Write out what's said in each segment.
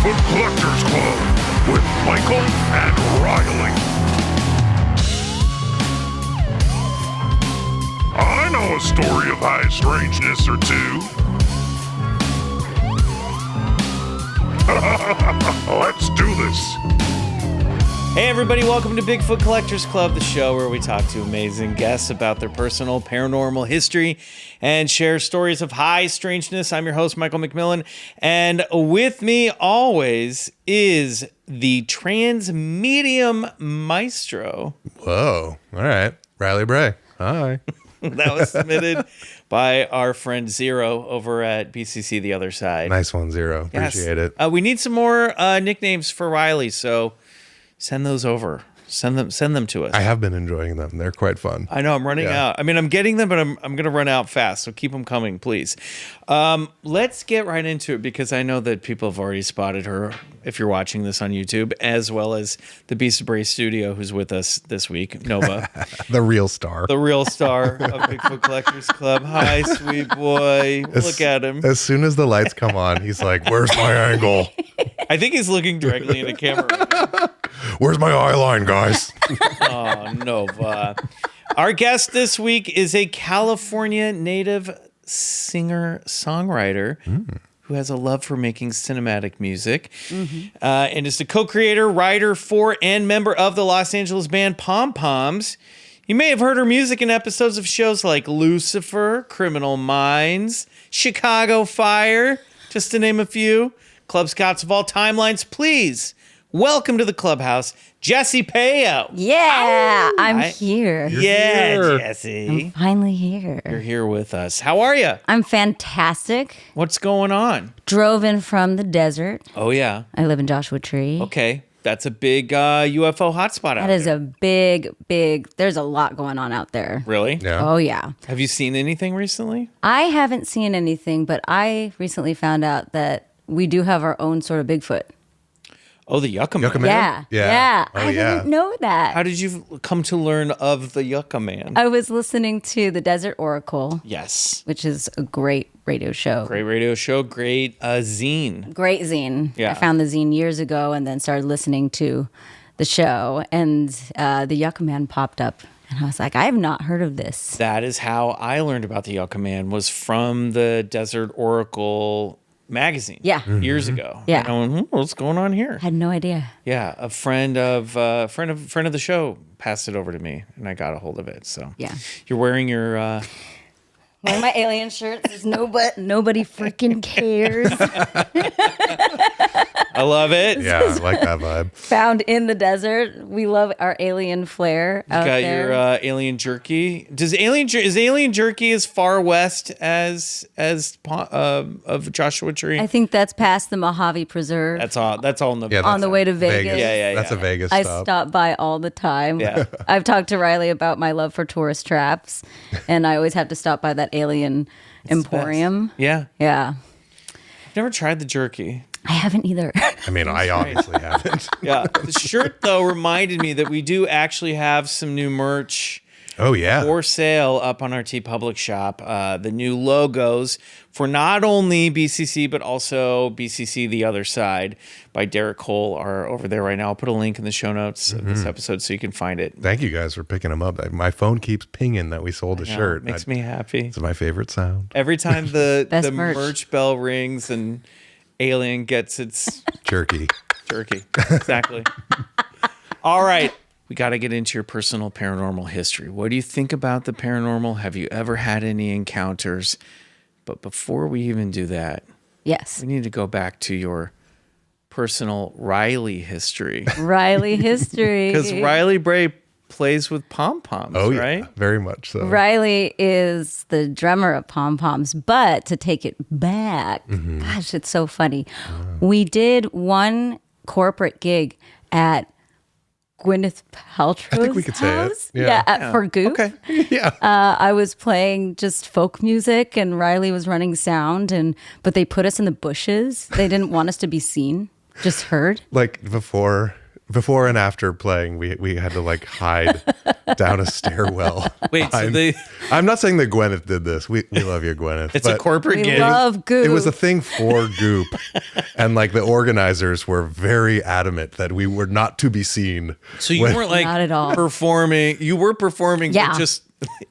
Bigfoot Collectors Club with Michael and Riley. I know a story of high strangeness or two. Let's do this. Hey everybody, welcome to Bigfoot Collectors Club, the show where we talk to amazing guests about their personal paranormal history and share stories of high strangeness. I'm your host, Michael McMillan, and with me always is the trans-medium maestro. Whoa, all right. Riley Bray, hi. That was submitted by our friend Zero over at BCC The Other Side. Nice one, Zero. Appreciate it. We need some more nicknames for Riley, so send those over. Send them to us. I have been enjoying them. They're quite fun. I know I'm running out. I mean, I'm getting them, but I'm going to run out fast. So keep them coming, please. Let's get right into it because I know that people have already spotted her if you're watching this on YouTube, as well as the Beast of Bray studio who's with us this week, Nova. The real star. The real star of Bigfoot Collectors Club. Hi, sweet boy. Look at him. As soon as the lights come on, he's like, where's my angle? I think he's looking directly into camera right now. Where's my eye line, guys? Oh, Nova. Our guest this week is a California native singer-songwriter who has a love for making cinematic music and is the co-creator, writer for, and member of the Los Angeles band POM POMS. You may have heard her music in episodes of shows like Lucifer, Criminal Minds, Chicago Fire, just to name a few. Club Scouts of all timelines, please welcome to the clubhouse, Jessie Payo. Yeah, I'm here. here. Jessie. I'm finally here. You're here with us. How are you? I'm fantastic. What's going on? Drove in from the desert. Oh, yeah. I live in Joshua Tree. Okay. That's a big UFO hotspot out there. That is a big, there's a lot going on out there. Really? Yeah. Oh, yeah. Have you seen anything recently? I haven't seen anything, but I recently found out that we do have our own sort of Bigfoot. Oh, the Yucca Man. Yucca Man? Yeah. Yeah. Oh, I yeah. didn't know that. How did you come to learn of the Yucca Man? I was listening to the Desert Oracle, Yes. which is a great radio show. Great radio show. Great zine. Great zine. Yeah. I found the zine years ago and then started listening to the show, and the Yucca Man popped up. And I was like, I have not heard of this. That is how I learned about the Yucca Man, was from the Desert Oracle magazine. Yeah. Years ago. Yeah. And I went, what's going on here? Had no idea. Yeah, a friend of the show passed it over to me, and I got a hold of it. So Yeah. you're wearing your One of my alien shirts is nobody freaking cares. I love it. Yeah, I like that vibe. Found in the desert. We love our alien flair out Got there. your alien jerky. Is alien jerky as far west as of Joshua Tree? I think that's past the Mojave Preserve. That's all in the Yeah, on the way to Vegas. Yeah. That's a Vegas I stop. stop by all the time. Yeah. I've talked to Riley about my love for tourist traps, and I always have to stop by that alien emporium. Yeah. Yeah. I've never tried the jerky. I haven't either. I mean, I obviously haven't. Yeah. The shirt though reminded me that we do actually have some new merch Oh, yeah. for sale up on our TeePublic shop. The new logos for not only BCC, but also BCC The Other Side by Derek Cole are over there right now. I'll put a link in the show notes of this episode so you can find it. Thank you guys for picking them up. My phone keeps pinging that we sold a shirt. Makes me happy. It's my favorite sound. Every time the Best merch. merch Bell rings and Alien gets its Jerky. jerky. Exactly. All right. We got to get into your personal paranormal history. What do you think about the paranormal? Have you ever had any encounters? But before we even do that, Yes. we need to go back to your personal Riley history. Riley history. Because Riley Bray plays with pom poms, Oh, yeah. right? Very much so. Riley is the drummer of Pom Poms, but to take it back, gosh, it's so funny. We did one corporate gig at Gwyneth Paltrow's I think we could say it. house. Yeah. For Goop. Okay. Yeah. I was playing just folk music, and Riley was running sound, but they put us in the bushes. They didn't want us to be seen, just heard. Like before before and after playing, we had to like hide down a stairwell. Wait, so they... I'm not saying that Gwyneth did this. We love you, Gwyneth. It's a corporate We gig. love Goop. It was a thing for Goop, and like the organizers were very adamant that we were not to be seen. So you weren't like Not at all. performing. You were performing, Yeah. but just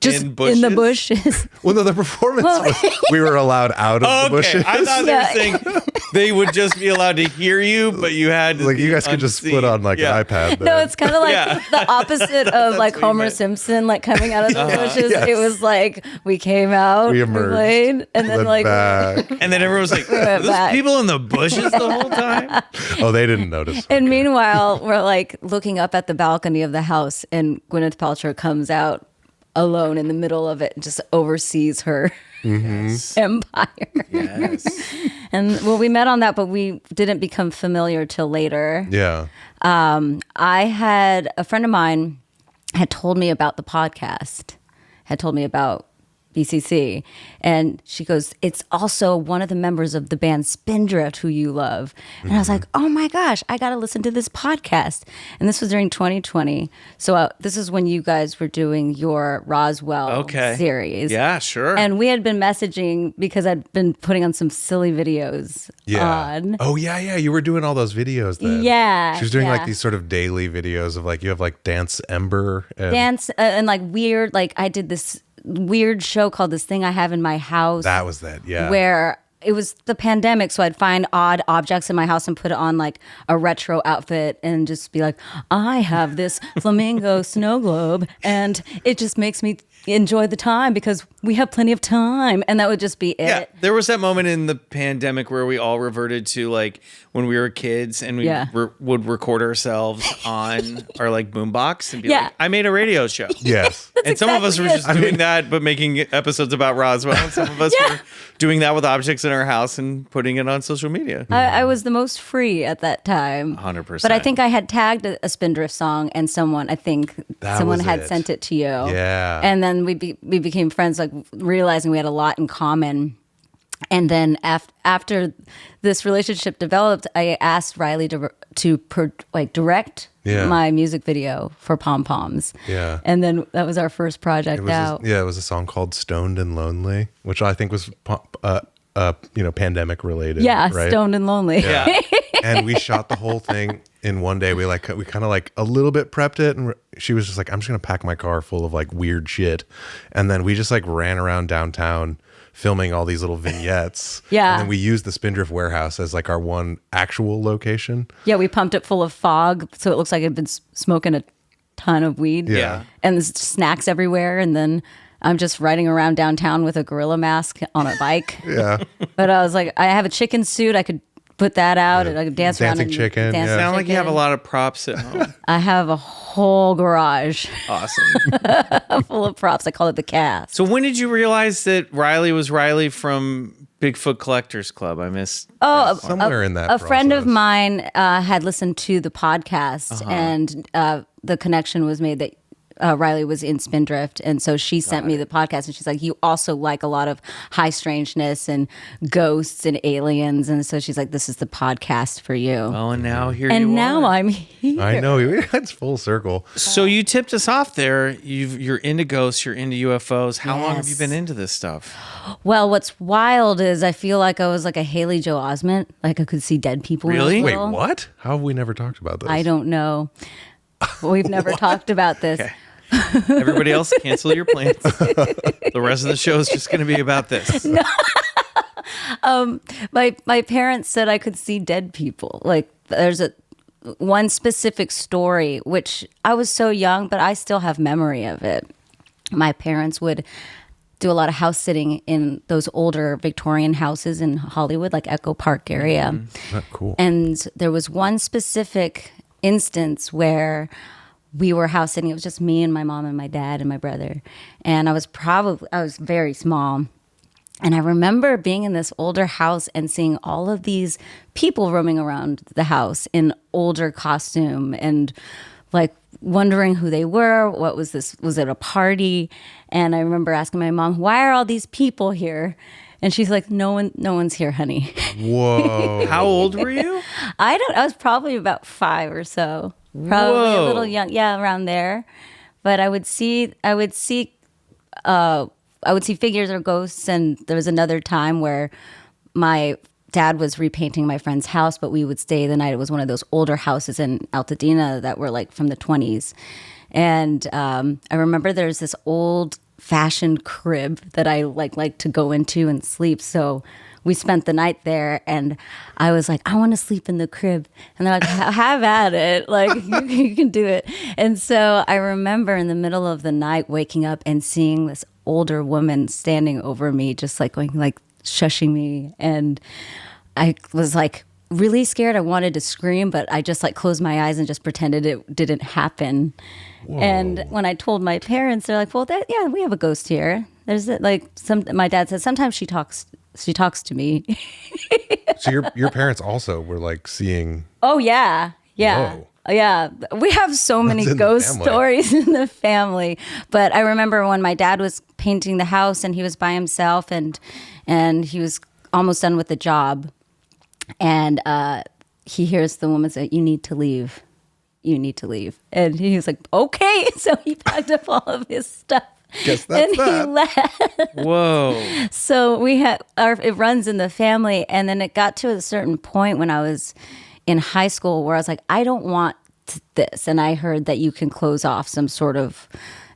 Just in the bushes. Well, no, the performance was we were allowed out of Oh, the okay, bushes. I thought they were saying they would just be allowed to hear you, but you had to Like you be guys could just unseen. put on like Yeah. an iPad. No, then. it's kind of like Yeah. the opposite of like what you Homer meant. Simpson, like coming out of the bushes. Yes. It was like we came out, We emerged. played, and then Went like back. And then everyone was like, went "Those back. people in the bushes the whole time." Oh, they didn't notice. And meanwhile, we're like looking up at the balcony of the house, and Gwyneth Paltrow comes out alone in the middle of it and just oversees her empire. Yes. And well, we met on that, but we didn't become familiar till later. Yeah. I had a friend of mine had told me about the podcast, had told me about BCC, and she goes, "It's also one of the members of the band Spindrift who you love." And I was like, "Oh my gosh, I got to listen to this podcast." And this was during 2020, so this is when you guys were doing your Roswell series. Yeah, sure. And we had been messaging because I'd been putting on some silly videos Yeah. on. Oh yeah, yeah. You were doing all those videos then. Yeah, She was doing yeah. like these sort of daily videos of like you have like Dance Ember and Dance and like weird, like I did this weird show called This Thing I Have in My House. that was that. Yeah. Where it was the pandemic, so I'd find odd objects in my house and put it on like a retro outfit and just be like, I have this flamingo snow globe and it just makes me enjoy the time because we have plenty of time. And that would just be it. yeah, there was that moment in the pandemic where we all reverted to like when we were kids and we Yeah. would record ourselves on our like boombox and be Yeah. like, "I made a radio show." Yes. And some of us were exactly just doing that, but making episodes about Roswell. And some of us were doing that with objects in our house and putting it on social media. I was the most free at that time. 100%. But I think I had tagged a Spindrift song and someone That someone was had it. sent it to you. Yeah. And then we became friends, like realizing we had a lot in common. And then after this relationship developed, I asked Riley to direct Yeah. my music video for Pom Poms. Yeah. And then that was our first project It was out. it was a song called "Stoned and Lonely," which I think was pandemic related. Yeah, right? Stoned and Lonely. Yeah. And we shot the whole thing in one day. We kind of like a little bit prepped it, and she was just like, "I'm just gonna pack my car full of like weird shit," and then we just like ran around downtown filming all these little vignettes. Yeah. And then we used the Spindrift warehouse as like our one actual location. Yeah, we pumped it full of fog, so it looks like I'd been smoking a ton of weed. Yeah. And there's snacks everywhere, and then I'm just riding around downtown with a gorilla mask on a bike. Yeah. But I was like, I have a chicken suit. I could put that out and I could dance around. Dancing and chicken, dance yeah. Sound like you have a chicken. lot of props at home. I have a whole garage Awesome. full of props. I call it the cast. So when did you realize that Riley was Riley from Bigfoot Collectors Club? I missed. Oh, Somewhere in that a friend of process. mine had listened to the podcast, and the connection was made that Riley was in Spindrift, and so she sent me the podcast, and she's like, "You also like a lot of high strangeness and ghosts and aliens," and so she's like, "This is the podcast for you." Oh, and now here you and now are. I'm here. I know. It's full circle. So you tipped us off there. You're into ghosts. You're into UFOs. How long have you Yes. been into this stuff? Well, what's wild is I feel like I was like a Haley Joel Osment, like I could see dead people. when I was Really? Wait, little. what? How have we never talked about this? I don't know. We've never talked about this. Okay. Everybody else, cancel your plans. The rest of the show is just going to be about this. My parents said I could see dead people. Like there's one specific story which I was so young, but I still have memory of it. My parents would do a lot of house sitting in those older Victorian houses in Hollywood, like Echo Park area. Oh, cool. And there was one specific instance where we were house sitting. It was just me and my mom and my dad and my brother. And I was very small. And I remember being in this older house and seeing all of these people roaming around the house in older costume and like wondering who they were. What was this? Was it a party? And I remember asking my mom, "Why are all these people here?" And she's like, no one's here, honey." Whoa. How old were you? I was probably about 5 or so. probably Whoa. a little young, yeah, around there. But I would see figures or ghosts, and there was another time where my dad was repainting my friend's house, but we would stay the night. It was one of those older houses in Altadena that were like from the 20s. And I remember there's this old fashioned crib that I like to go into and sleep. So we spent the night there, and I was like, I want to sleep in the crib. And they're like, have at it. Like, you can do it. And so I remember in the middle of the night waking up and seeing this older woman standing over me, just like going, like shushing me. And I was like really scared. I wanted to scream, but I just like closed my eyes and just pretended it didn't happen. Whoa. And when I told my parents, they're like, well, yeah, we have a ghost here. There's like my dad said, sometimes she talks to me. So your parents also were like seeing. Oh yeah. Yeah. Whoa. Yeah. We have so many ghost stories in the family. But I remember when my dad was painting the house and he was by himself and he was almost done with the job. And he hears the woman say, you need to leave. You need to leave. And he was like, okay. So he packed up all of his stuff. Guess that's and he left. Whoa. So it runs in the family. And then it got to a certain point when I was in high school where I was like, I don't want this. And I heard that you can close off some sort of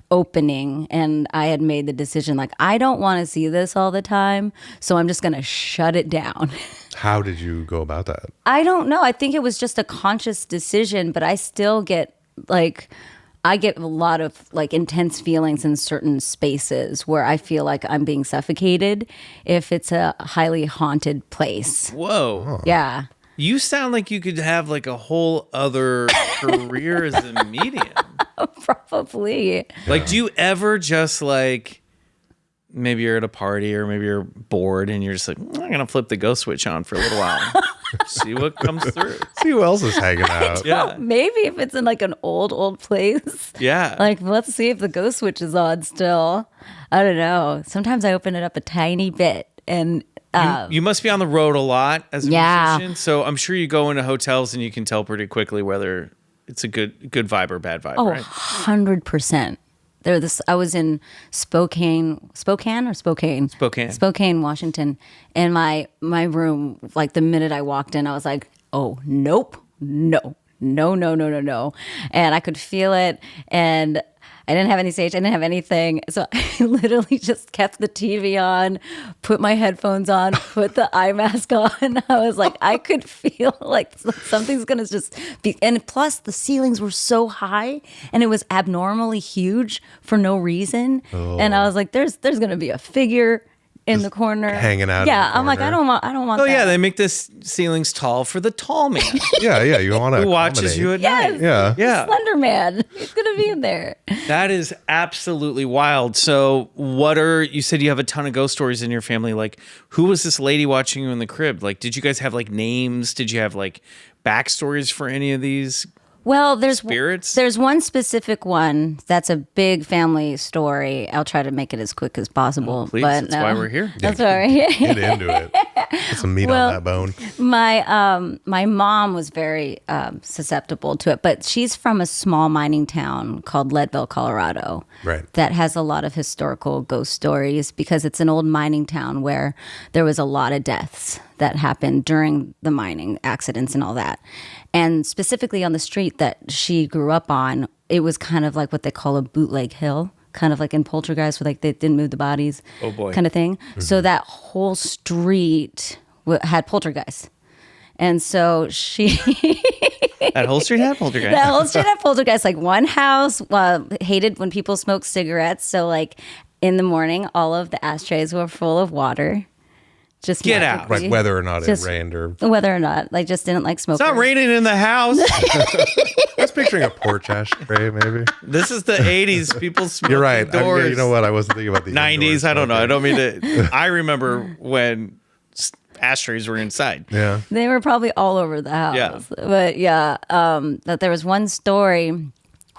opening. And I had made the decision, like, I don't want to see this all the time. So I'm just going to shut it down. How did you go about that? I don't know. I think it was just a conscious decision, but I still get I get a lot of like intense feelings in certain spaces where I feel like I'm being suffocated if it's a highly haunted place. Whoa. Yeah. You sound like you could have like a whole other career as a medium. Probably. Like, do you ever just like, maybe you're at a party or maybe you're bored and you're just like, I'm going to flip the ghost switch on for a little while. See what comes through. See who else is hanging out. Yeah. Maybe if it's in like an old place. Yeah. Like, let's see if the ghost switch is on still. I don't know. Sometimes I open it up a tiny bit and you must be on the road a lot as a Yeah. musician. So I'm sure you go into hotels and you can tell pretty quickly whether it's a good vibe or bad vibe, oh, right? 100%. I was in Spokane, Washington, and my room, like the minute I walked in, I was like, oh, nope, no. And I could feel it, and I didn't have any stage, I didn't have anything. So I literally just kept the TV on, put my headphones on, put the eye mask on. I was like, I could feel like something's going to just be. And plus, the ceilings were so high and it was abnormally huge for no reason. Oh. And I was like, there's going to be a figure in the corner hanging out. Yeah, I'm like, I don't want. Oh that. yeah, they make the ceilings tall for the tall man. yeah. You want to who watches you at night. Yeah. Slender Man. He's gonna be in there. That is absolutely wild. So, you said you have a ton of ghost stories in your family. Like, who was this lady watching you in the crib? Like, did you guys have like names? Did you have like backstories for any of these? Well, there's spirits. There's one specific one that's a big family story. I'll try to make it as quick as possible. Please, that's why we're here. That's right. Get into it. Put some meat on that bone. My mom was very susceptible to it, but she's from a small mining town called Leadville, Colorado. Right. That has a lot of historical ghost stories because it's an old mining town where there was a lot of deaths that happened during the mining accidents and all that. And specifically on the street that she grew up on, it was kind of like what they call a bootleg hill, kind of like in Poltergeist where like they didn't move the bodies, oh boy, kind of thing. Mm-hmm. So that whole street had poltergeist. And so she... That whole street had poltergeist. That whole street had poltergeist. Like one house hated when people smoked cigarettes. So like in the morning, all of the ashtrays were full of water. Just get out. Like whether or not it rained or... Whether or not. Like just didn't like smoke. It's not raining in the house. I was picturing a porch ashtray maybe. This is the 80s. People smoking You're right. doors. You know what? I wasn't thinking about the 90s. I don't know. I don't mean to... I remember when... ashtrays were inside. Yeah. They were probably all over the house. Yeah. But yeah, that there was one story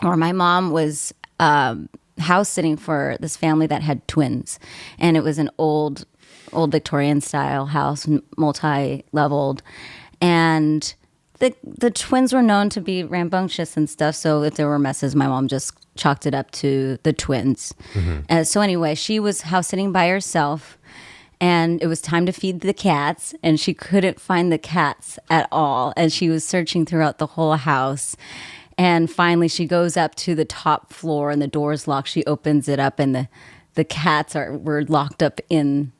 where my mom was house sitting for this family that had twins. And it was an old Victorian style house, multi-leveled. And the twins were known to be rambunctious and stuff. So if there were messes, my mom just chalked it up to the twins. So anyway, she was house sitting by herself, and it was time to feed the cats, and she couldn't find the cats at all. And she was searching throughout the whole house. And finally, she goes up to the top floor, and the door's locked. She opens it up, and the cats were locked up in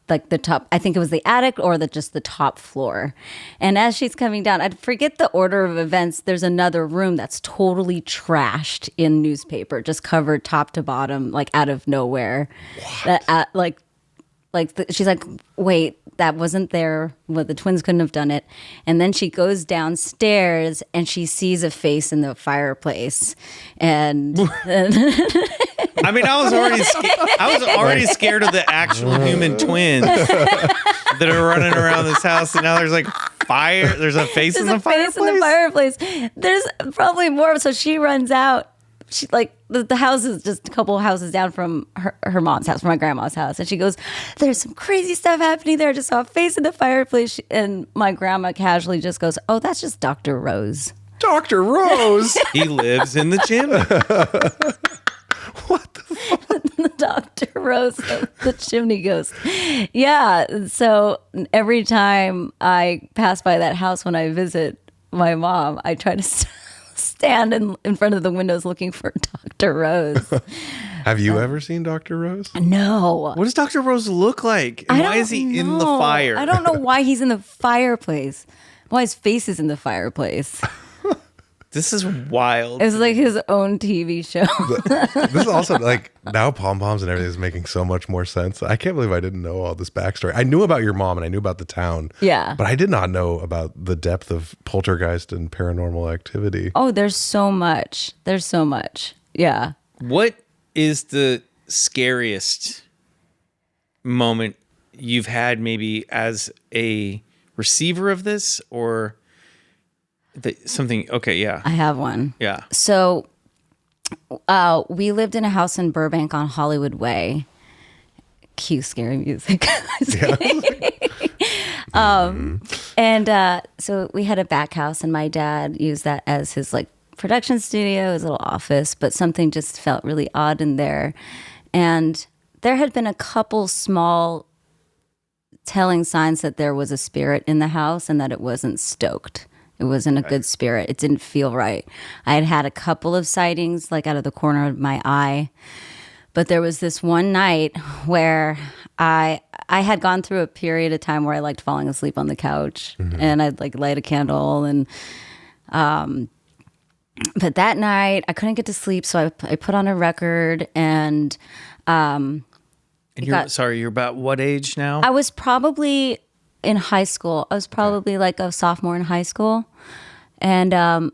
like the top, I think it was the attic or just the top floor. And as she's coming down, I forget the order of events. There's another room that's totally trashed in newspaper, just covered top to bottom, like out of nowhere. She's like, wait, that wasn't there. Well, the twins couldn't have done it. And then she goes downstairs and she sees a face in the fireplace. And I mean, I was already scared of the actual human twins that are running around this house, and now there's like fire. There's a face in the fireplace. Face in the fireplace. There's probably more. So she runs out. She like the house is just a couple of houses down from her mom's house, from my grandma's house, and she goes, "There's some crazy stuff happening there. I just saw a face in the fireplace." And my grandma casually just goes, "Oh, that's just Dr. Rose." Dr. Rose. He lives in the chimney. What the fuck? Dr. Rose, the chimney ghost. Yeah. So every time I pass by that house when I visit my mom, I try to stand in front of the windows looking for Dr. Rose. Have you ever seen Dr. Rose? No. What does Dr. Rose look like? And why is he in the fire? I don't know why he's in the fireplace. Why his face is in the fireplace. This is wild. It's like his own TV show. This is also like now Pom Poms and everything is making so much more sense. I can't believe I didn't know all this backstory. I knew about your mom and I knew about the town. Yeah. But I did not know about the depth of poltergeist and paranormal activity. Oh, there's so much. There's so much. Yeah. What is the scariest moment you've had maybe as a receiver of this or something? Okay, yeah. I have one. Yeah. So we lived in a house in Burbank on Hollywood Way. Cue scary music. So we had a back house, and my dad used that as his like production studio, his little office, but something just felt really odd in there. And there had been a couple small telling signs that there was a spirit in the house and that it wasn't stoked. It wasn't a good spirit. It didn't feel right. I had had a couple of sightings like out of the corner of my eye. But there was this one night where I had gone through a period of time where I liked falling asleep on the couch, and I'd like light a candle, and but that night I couldn't get to sleep, so I put on a record, and you're about what age now? I was probably in high school. I was probably like a sophomore in high school, and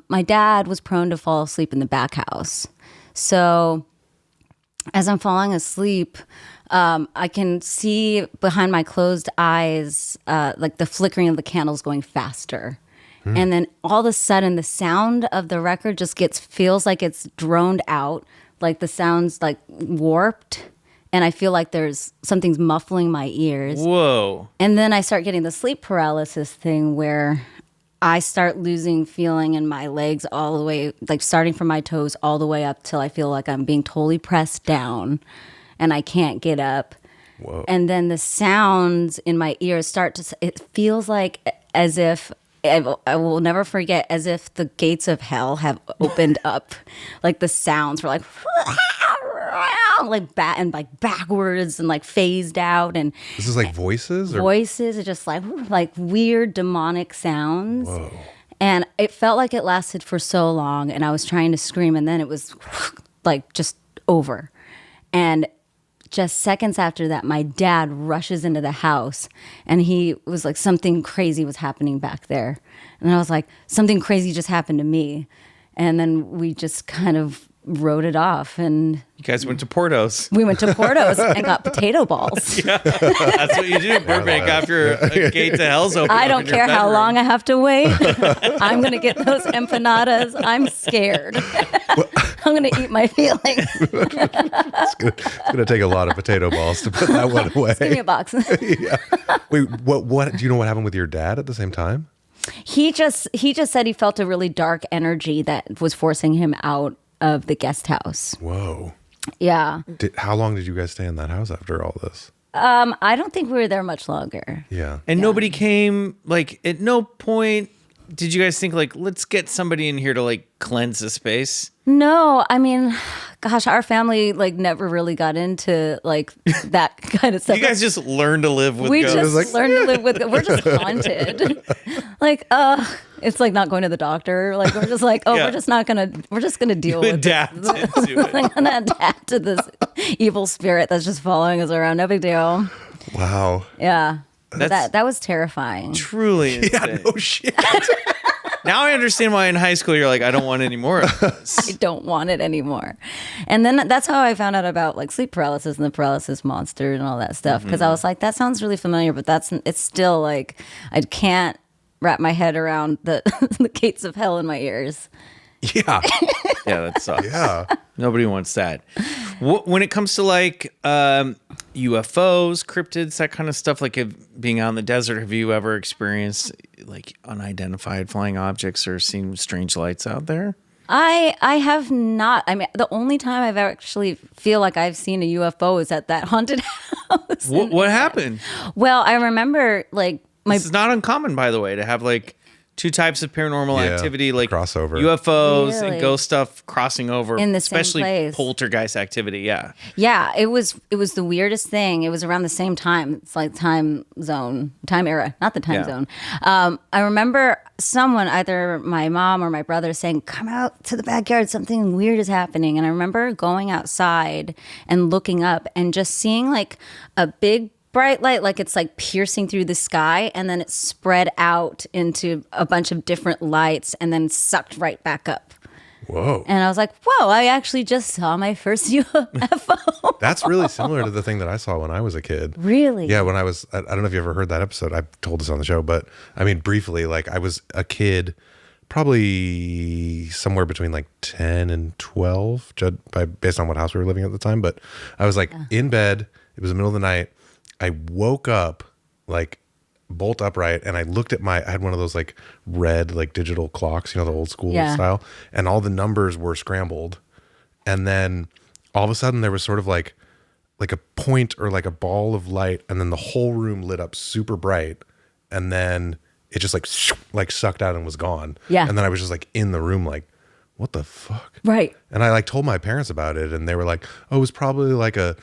my dad was prone to fall asleep in the back house. So as I'm falling asleep, I can see behind my closed eyes, like the flickering of the candles going faster. And then all of a sudden the sound of the record just feels like it's droned out, like the sound's like warped. And I feel like something's muffling my ears. Whoa. And then I start getting the sleep paralysis thing where I start losing feeling in my legs all the way, like starting from my toes all the way up till I feel like I'm being totally pressed down and I can't get up. Whoa. And then the sounds in my ears it feels like as if, I will never forget, as if the gates of hell have opened up. Like the sounds were like, backwards and like phased out. And this is like voices? Voices are just like weird demonic sounds. Whoa. And it felt like it lasted for so long, and I was trying to scream, and then it was like just over. And just seconds after that, my dad rushes into the house, and he was like, something crazy was happening back there. And I was like, something crazy just happened to me. And then we just kind of wrote it off, and you guys went to Portos. We went to Portos and got potato balls. Yeah, that's what you do, Burbank, after a gate to hell's open. I don't care how long I have to wait. I'm going to get those empanadas. I'm scared. I'm going to eat my feelings. It's going to take a lot of potato balls to put that one away. Just give me a box. Yeah. Wait, what? Do you know what happened with your dad at the same time? He just said he felt a really dark energy that was forcing him out of the guest house. Whoa. Yeah. How long did you guys stay in that house after all this? I don't think we were there much longer. Yeah. And nobody came, like, at no point did you guys think, like, let's get somebody in here to, like, cleanse the space? No, I mean, gosh, our family like never really got into like that kind of stuff. You guys just learned to live with we ghosts. just learned to live with. We're just haunted. Like, it's like not going to the doctor. Like we're just like, Yeah. we're just gonna deal with adapt it. to it. I'm gonna adapt to this evil spirit that's just following us around. No big deal. Wow. Yeah, That's- that was terrifying. Truly insane. Yeah, no shit. Now I understand why in high school you're like, I don't want any more of I this. don't want it anymore. And then that's how I found out about like sleep paralysis and the paralysis monster and all that stuff. Because I was like, that sounds really familiar, but it's still like, I can't wrap my head around the, the gates of hell in my ears. Yeah. Yeah, that sucks. Yeah. Nobody wants that. When it comes to like UFOs, cryptids, that kind of stuff, like being out in the desert, have you ever experienced like unidentified flying objects or seen strange lights out there? I have not. I mean, the only time I've actually feel like I've seen a UFO is at that haunted house. What happened? Well, I remember like This is not uncommon, by the way, to have like two types of paranormal Yeah, activity, like crossover. UFOs Really? and ghost stuff crossing over In the same especially place. poltergeist activity. Yeah. Yeah, it was the weirdest thing. It was around the same time. It's like time era, not the time Yeah. zone. I remember someone, either my mom or my brother, saying, "Come out to the backyard. Something weird is happening." And I remember going outside and looking up and just seeing like a big bright light, like it's like piercing through the sky, and then it spread out into a bunch of different lights and then sucked right back up. Whoa. And I was like, whoa, I actually just saw my first UFO. That's really similar to the thing that I saw when I was a kid. Really? Yeah, when I don't know if you ever heard that episode. I've told this on the show, but I mean, briefly, like I was a kid, probably somewhere between like 10 and 12, based on what house we were living at the time. But I was like in bed. It was the middle of the night. I woke up like bolt upright and I looked at I had one of those like red, like digital clocks, you know, the old school style. And all the numbers were scrambled. And then all of a sudden there was sort of like a point or like a ball of light. And then the whole room lit up super bright. And then it just like sucked out and was gone. Yeah. And then I was just like in the room, like, what the fuck? Right. And I like told my parents about it, and they were like, "Oh, it was probably like a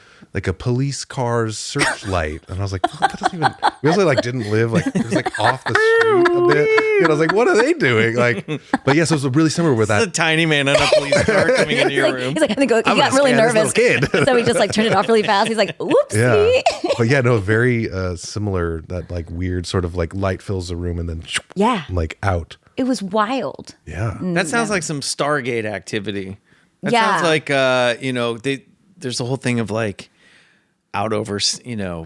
police car's searchlight." And I was like, "That doesn't even." We also like didn't live like it was like off the street a bit. And I was like, "What are they doing?" Like, but yes, it was really similar with It's a that. tiny man in a police car coming into your room. He's like, he I'm got gonna really scare this nervous. little kid. So he just like turned it off really fast. He's like, whoopsie. Yeah, but yeah, no, very similar. That like weird sort of like light fills the room and then Yeah. like out. It was wild. Yeah, That sounds like some Stargate activity. That Yeah. sounds like, there's the whole thing of like out over,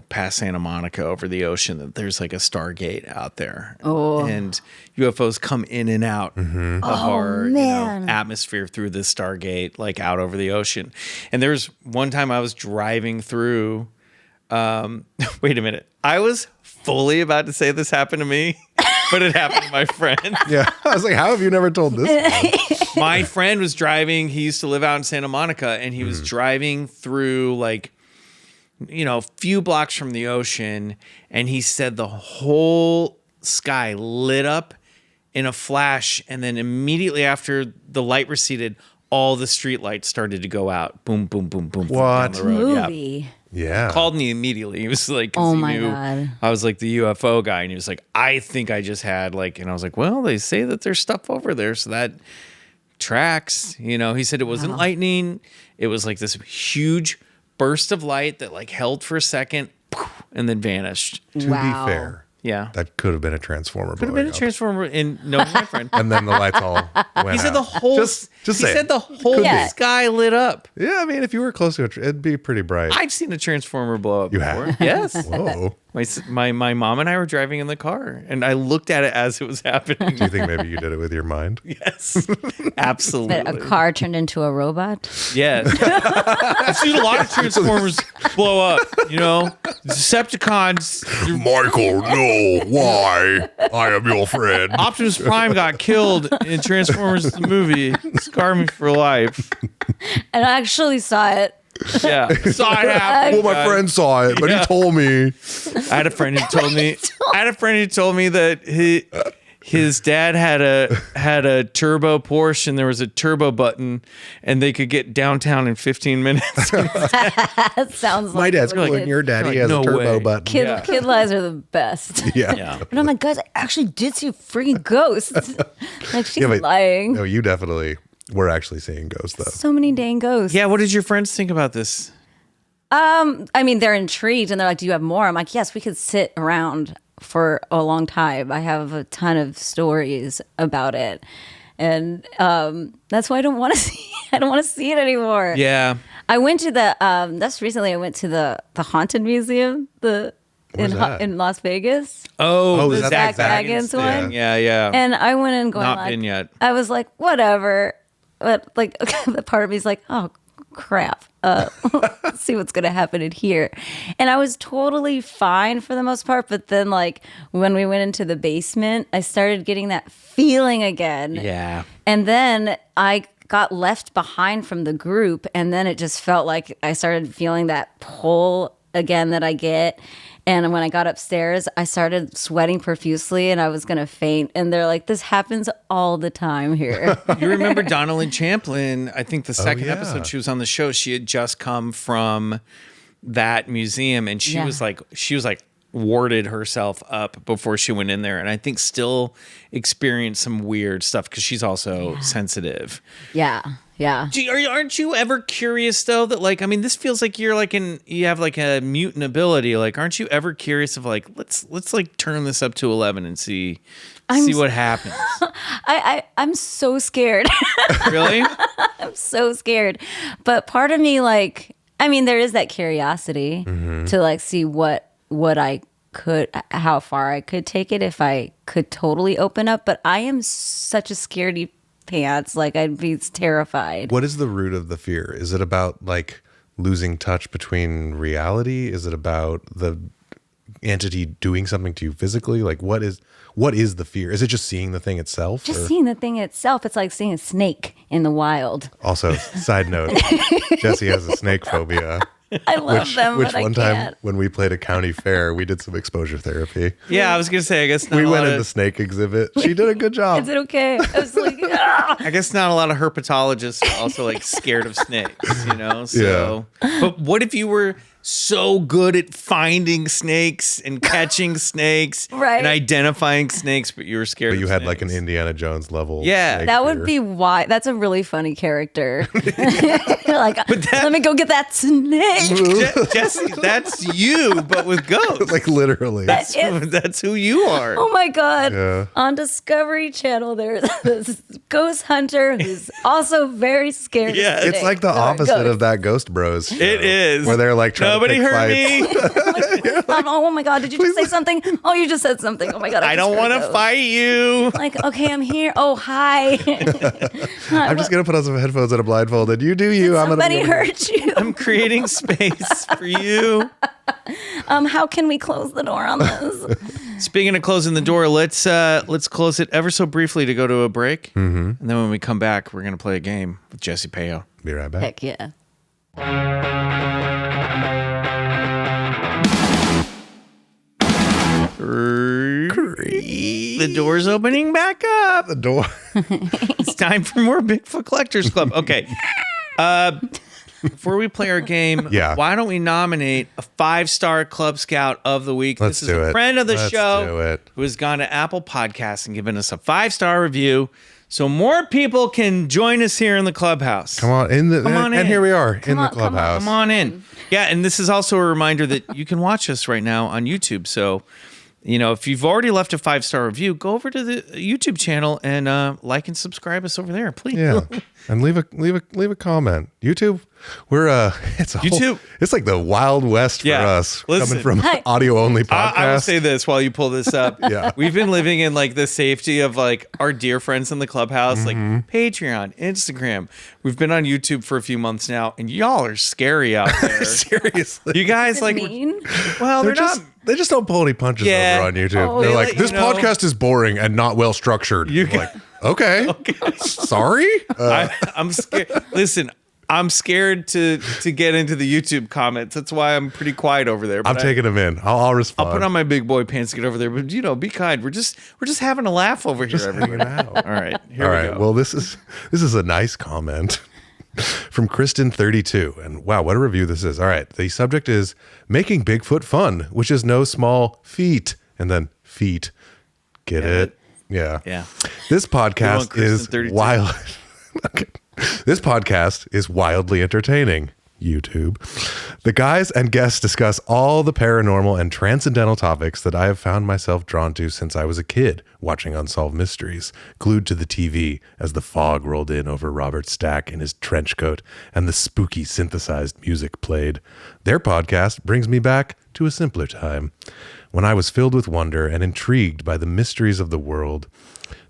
past Santa Monica over the ocean, that there's like a Stargate out there. Oh. And UFOs come in and out of our man. atmosphere through this Stargate, like out over the ocean. And there's one time I was driving through, wait a minute. I was fully about to say this happened to me, but it happened to my friend. yeah. I was like, "How have you never told this?" My friend was driving. He used to live out in Santa Monica, and he was driving through like, a few blocks from the ocean. And he said the whole sky lit up in a flash. And then immediately after the light receded, all the street lights started to go out. Boom, boom, boom, boom. What? Down the road. Yeah. Movie. Yeah, Called me immediately. He was like, 'cause Oh he my knew God. I was like the UFO guy, and he was like, I think I just had like, and I was like, well, they say that there's stuff over there, so that tracks. He said it wasn't lightning. It was like this huge burst of light that like held for a second and then vanished. to Wow. be fair, Yeah. that could have been a transformer. Could have been a blowing up. transformer in no my friend. And then the lights all went He said out. the whole Just he say said it. the whole Could be. sky lit up. Yeah, I mean, if you were close to it, it'd be pretty bright. I've seen a transformer blow up You before. have? Yes. Whoa. My mom and I were driving in the car, and I looked at it as it was happening. Do you think maybe you did it with your mind? Yes, absolutely. But a car turned into a robot. Yes. I've seen a lot of Transformers blow up, Decepticons. Michael, no. know why I am your friend. Optimus Prime got killed in Transformers the movie. Scar me for life. And I actually saw it. Yeah. Saw it happen. Well, my friend saw it, but he told me. I had a friend who told me that his dad had a turbo Porsche and there was a turbo button and they could get downtown in 15 minutes. That sounds My like dad's what cool, it and is. your daddy Like, has no a turbo way. button. Kid lies are the best. Yeah. And I'm like, guys, I actually did see a freaking ghost. Like, she's but- lying. No, you definitely were actually seeing ghosts, though. So many dang ghosts. Yeah, what did your friends think about this? I mean, they're intrigued and they're like, do you have more? I'm like, yes, we could sit around for a long time. I have a ton of stories about it. And that's why I don't want to see it anymore. Yeah. I went to that's recently I went to the Haunted Museum, Where's that? in Las Vegas. Oh, is the that Zach the Baggins Yeah. one. Yeah. And I went in going Not like, been yet. I was like, whatever. But like, the part of me is like, oh crap. Let's see what's gonna happen in here. And I was totally fine for the most part. But then like when we went into the basement, I started getting that feeling again. Yeah. And then I got left behind from the group. And then it just felt like I started feeling that pull again that I get. And when I got upstairs, I started sweating profusely and I was going to faint. And they're like, this happens all the time here. You remember Donnelly Champlin? I think the second yeah. episode she was on the show, she had just come from that museum and she Yeah. was like warded herself up before she went in there. And I think still experienced some weird stuff because she's also sensitive. Yeah. Yeah. Aren't you ever curious though that like, I mean, this feels like you're like you have like a mutant ability. Like, aren't you ever curious of like, let's like turn this up to 11 and see what happens. I'm so scared. Really? I'm so scared. But part of me, like, I mean, there is that curiosity to like see what I could, how far I could take it if I could totally open up. But I am such a scaredy pants. Like, I'd be terrified. What is the root of the fear? Is it about like losing touch between reality? Is it about the entity doing something to you physically? Like, what is the fear? Is it just seeing the thing itself? Just or- seeing the thing itself, it's like seeing a snake in the wild. Also, side note, Jessie has a snake phobia. I love them, Which but one I time can't. when we played a county fair, we did some exposure therapy. Yeah, I was gonna say, I guess not We a went lot in the of, snake exhibit. She did a good job. Is it okay? I was like, ah! I guess not a lot of herpetologists are also like scared of snakes, you know? So but what if you were so good at finding snakes and catching snakes Right. and identifying snakes, but you were scared But of you had like an snakes? Indiana Jones level. Yeah. snake That would fear. be why. That's a really funny character. Like, let me go get that snake. Jesse, that's you, but with ghosts. like literally. That's who you are. Oh my God. Yeah. On Discovery Channel, there's this ghost hunter who's also very scared. Yeah, of it's It's snakes. like the Or opposite ghosts. of that Ghost Bros. Show, It is. where they're like trying Nobody to pick heard fights. me. Oh my God, did you just say something? Oh, you just said something. Oh my God. I don't want to fight you. Like, okay, I'm here. Oh, hi. I'm just gonna put on some headphones and a blindfold, and you do you. I'm gonna. Somebody hurt you. I'm creating space for you. How can we close the door on this? Speaking of closing the door, let's close it ever so briefly to go to a break, and then when we come back, we're gonna play a game with Jessie Payo. Be right back. Heck yeah. The door's opening back up. The door. It's time for more Bigfoot Collectors Club. Okay. Before we play our game, Yeah. why don't we nominate a 5-star Club Scout of the week? Let's this is do a it. friend of the Let's show do it. who has gone to Apple Podcasts and given us a 5-star review so more people can join us here in the clubhouse. Come on on and in. here we are in on, the come on, clubhouse. Come on in. Yeah, and this is also a reminder that you can watch us right now on YouTube. So, you know, if you've already left a 5-star review, go over to the YouTube channel and like and subscribe us over there, please. Yeah, and leave a comment. YouTube, We're it's a YouTube. It's like the Wild West for Yeah. us, Listen. coming from audio only podcast. I will say this while you pull this up. Yeah. We've been living in like the safety of like our dear friends in the clubhouse, Mm-hmm. like Patreon, Instagram. We've been on YouTube for a few months now, and y'all are scary out there. Seriously, You guys like, Mean? well, they're not. they just don't pull any punches Yeah. over on YouTube. Oh, They're they like, let you this know. podcast is boring and not well structured. You I'm like, okay. Sorry. I'm scared. Listen, I'm scared to get into the YouTube comments. That's why I'm pretty quiet over there. I'm but taking them in. I'll respond. I'll put on my big boy pants to get over there. But be kind. We're just having a laugh over here. Everybody. out. All right, here All we right. go. Well, this is a nice comment from Kristen32. And wow, what a review this is. All right. The subject is making Bigfoot fun, which is no small feat. And then feet. Get it? Yeah. Yeah. This podcast Kristen is 32. wild. Okay. This podcast is wildly entertaining. YouTube. The guys and guests discuss all the paranormal and transcendental topics that I have found myself drawn to since I was a kid, watching Unsolved Mysteries, glued to the TV as the fog rolled in over Robert Stack in his trench coat and the spooky synthesized music played. Their podcast brings me back to a simpler time, when I was filled with wonder and intrigued by the mysteries of the world.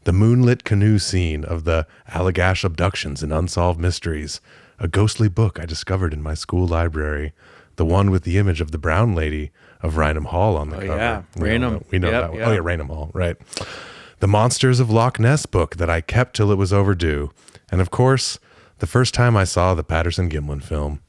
The moonlit canoe scene of the Allagash abductions and Unsolved Mysteries, a ghostly book I discovered in my school library, the one with the image of the brown lady of Raynham Hall on the cover. yeah. We Raynham. know, we know Yep, that one. yep. Oh, yeah, Raynham Hall, right. The Monsters of Loch Ness book that I kept till it was overdue. And of course, the first time I saw the Patterson-Gimlin film.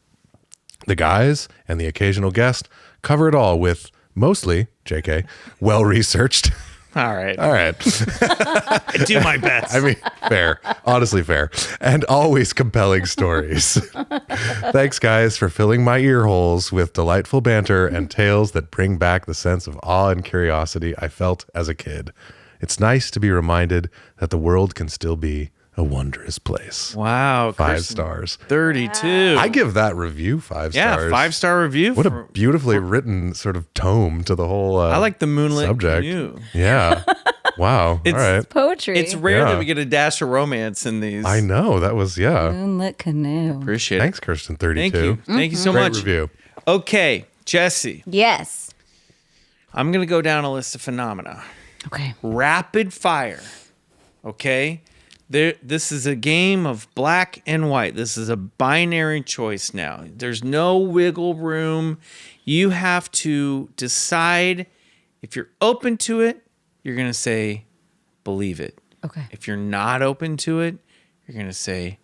The guys and the occasional guest cover it all with, mostly, JK, well-researched. All right. All right. I do my best. I mean, fair. Honestly, fair. And always compelling stories. Thanks, guys, for filling my ear holes with delightful banter and tales that bring back the sense of awe and curiosity I felt as a kid. It's nice to be reminded that the world can still be a wondrous place. Wow. 5 Kristen, stars. 32. I give that review 5 yeah, stars. 5-star review. What a beautifully written sort of tome to the whole I like the moonlit subject. canoe. Yeah. Wow. It's- All right. Poetry. It's rare Yeah. that we get a dash of romance in these. I know. That was, yeah. Moonlit canoe. Appreciate Thanks, Kirsten. it. 32. Thank you. Thank you so Great much. review. Okay, Jesse, Yes. I'm going to go down a list of phenomena. Okay. Rapid fire. Okay? This is a game of black and white. This is a binary choice now. There's no wiggle room. You have to decide if you're open to it, you're going to say, believe it. Okay. If you're not open to it, you're going to say,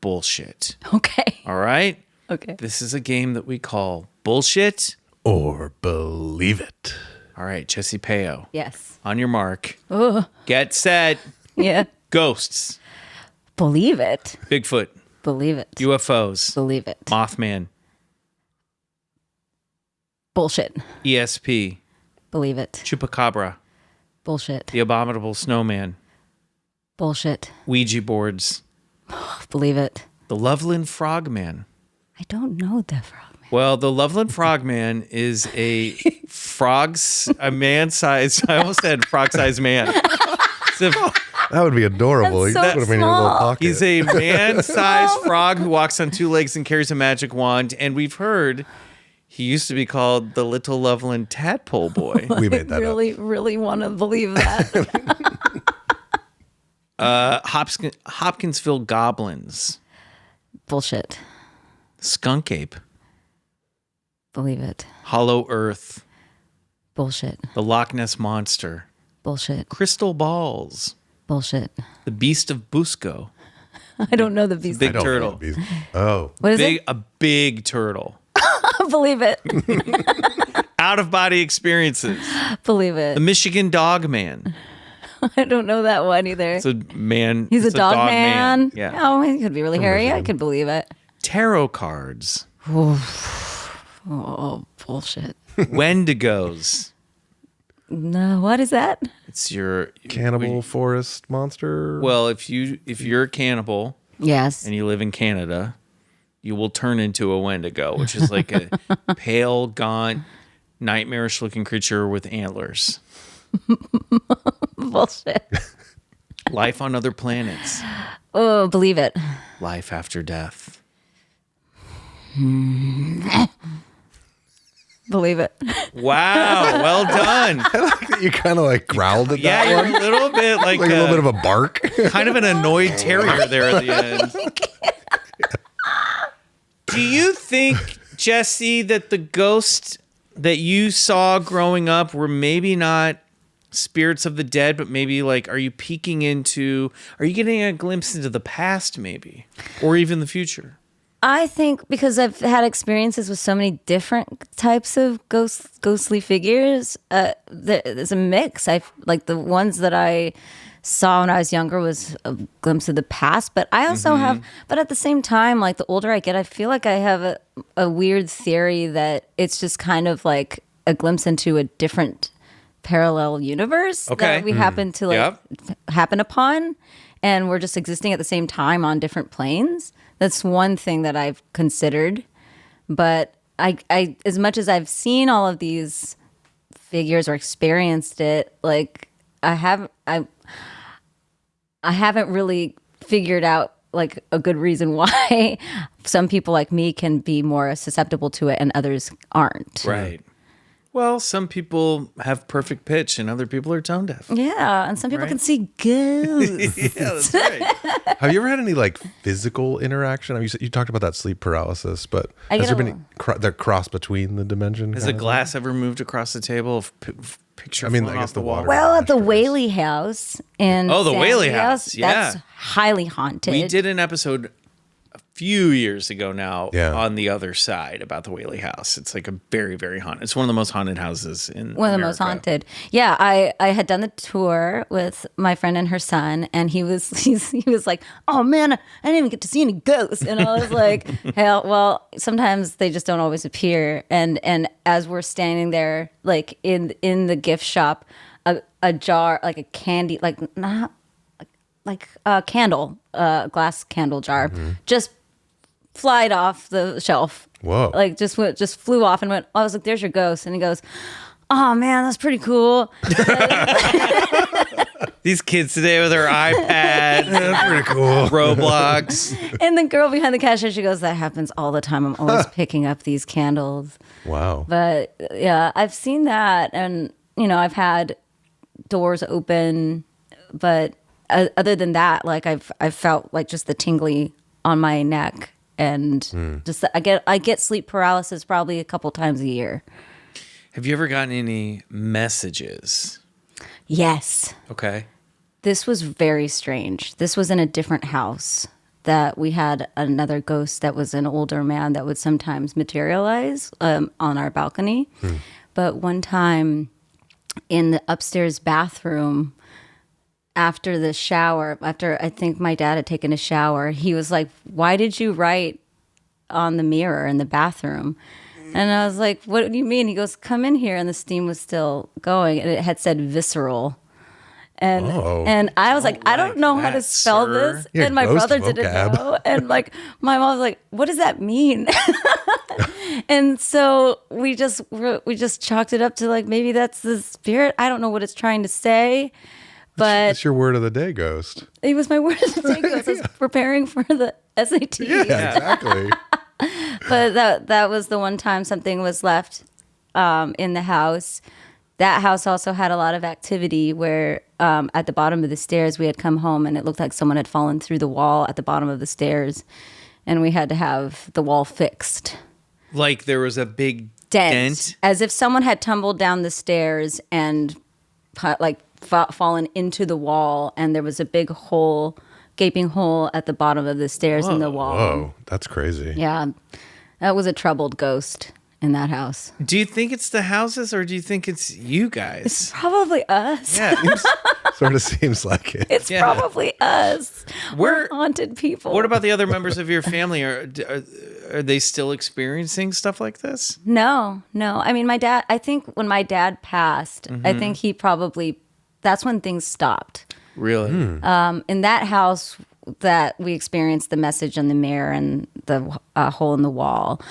bullshit. Okay. All right? Okay. This is a game that we call bullshit. Or believe it. All right, Jessie Payo. Yes. On your mark. Oh. Get set. Yeah. Ghosts. Believe it. Bigfoot. Believe it. UFOs. Believe it. Mothman. Bullshit. ESP. Believe it. Chupacabra. Bullshit. The Abominable Snowman. Bullshit. Ouija boards. Believe it. The Loveland Frogman. I don't know the frog. Well, the Loveland Frogman is a a man-sized, I almost said frog-sized man. So That would be adorable. That's You so put him in your little small. pocket. he's a man-sized frog who walks on 2 legs and carries a magic wand. And we've heard he used to be called the Little Loveland Tadpole Boy. we made that up. Really want to believe that. Hopkinsville Goblins. Bullshit. Skunk Ape. Believe it. Hollow Earth. Bullshit. The Loch Ness Monster. Bullshit. Crystal Balls. Bullshit. The Beast of Busco. I don't know the beast. Big I don't know turtle. these- Oh. What is A big turtle. it? Believe it. Out of body experiences. Believe The it. Michigan Dog Man. I don't know that one either. It's a man. He's a it's dog man. Yeah. Oh, he could be really hairy. I could believe it. Tarot cards. Oh, bullshit. Wendigos. No, what is that? It's your Cannibal forest monster. Well, if you're a cannibal Yes. and you live in Canada, you will turn into a Wendigo, which is like a pale, gaunt, nightmarish-looking creature with antlers. Bullshit. Life on other planets. Oh, believe it. Life after death. Believe it. Wow, well done. You kind of like growled at Yeah, that you're one. a little bit like, Like a little bit of a bark. kind of an annoyed terrier there at the end. Do you think, Jessie, that the ghosts that you saw growing up were maybe not spirits of the dead, but maybe like, are you getting a glimpse into the past maybe, or even the future? I think because I've had experiences with so many different types of ghostly figures, there's a mix. I like the ones that I saw when I was younger was a glimpse of the past, but I also have, but at the same time, like the older I get, I feel like I have a weird theory that it's just kind of like a glimpse into a different parallel universe that we happen to happen upon, and we're just existing at the same time on different planes. That's one thing that I've considered. But I as much as I've seen all of these figures or experienced it, like I haven't really figured out like a good reason why some people like me can be more susceptible to it and others aren't. Right. Well, some people have perfect pitch and other people are tone deaf. Yeah, and some people can see ghosts. Yeah, that's right. Have you ever had any like physical interaction? I mean, you talked about that sleep paralysis, but has there been the cross between the dimension? Has a glass ever moved across the table? Picture. I mean, flown I guess off the wall? water. Well, at the Whaley House in Oh, the San Whaley Diego, House, yeah. that's highly haunted. We did an episode a few years ago now on the other side about the Whaley House. It's like a very, very haunted. It's one of the most haunted houses in One of the most haunted. Yeah, I had done the tour with my friend and her son, and he was like, "Oh man, I didn't even get to see any ghosts." And I was like, "Hell, well, sometimes they just don't always appear." And as we're standing there, like in the gift shop, a jar, like a candy, like not like a candle, glass candle jar, just flied off the shelf. Whoa. Like just flew off and went, I was like, there's your ghost. And he goes, oh man, that's pretty cool. These kids today with their iPad, That's pretty cool. Roblox. And the girl behind the cashier, she goes, that happens all the time. I'm always picking up these candles. Wow. But yeah, I've seen that. And, you know, I've had doors open. But other than that, like I've felt like just the tingly on my neck. And just I get sleep paralysis probably a couple times a year. Have you ever gotten any messages? Yes. Okay. This was very strange. This was in a different house that we had another ghost that was an older man that would sometimes materialize on our balcony. But one time in the upstairs bathroom, after the shower, after I think my dad had taken a shower, he was like, why did you write on the mirror in the bathroom? And I was like, what do you mean? He goes, come in here. And the steam was still going. And it had said visceral. And I was like, I don't know how to spell this. Yeah, and my ghost brother didn't vocab. know. And like my mom was like, what does that mean? And so we just chalked it up to like, maybe that's the spirit. I don't know what it's trying to say. But It's your word of the day, ghost. it was my word of the day. I was preparing for the SAT. Yeah, exactly. But that was the one time something was left in the house. That house also had a lot of activity where at the bottom of the stairs, we had come home and it looked like someone had fallen through the wall at the bottom of the stairs. And we had to have the wall fixed. Like there was a big Dent. As if someone had tumbled down the stairs and fallen into the wall, and there was a big hole, gaping hole at the bottom of the stairs in the wall. Whoa, that's crazy. Yeah, that was a troubled ghost in that house. Do you think it's the houses or do you think it's you guys? It's probably us. Yeah. Sort of seems like it. It's probably us. We're We're- haunted people. What about the other members of your family? Are they still experiencing stuff like this? No. I mean, my dad, I think when my dad passed, I think he probably, that's when things stopped. Really? In that house that we experienced the message in the mirror and the hole in the wall,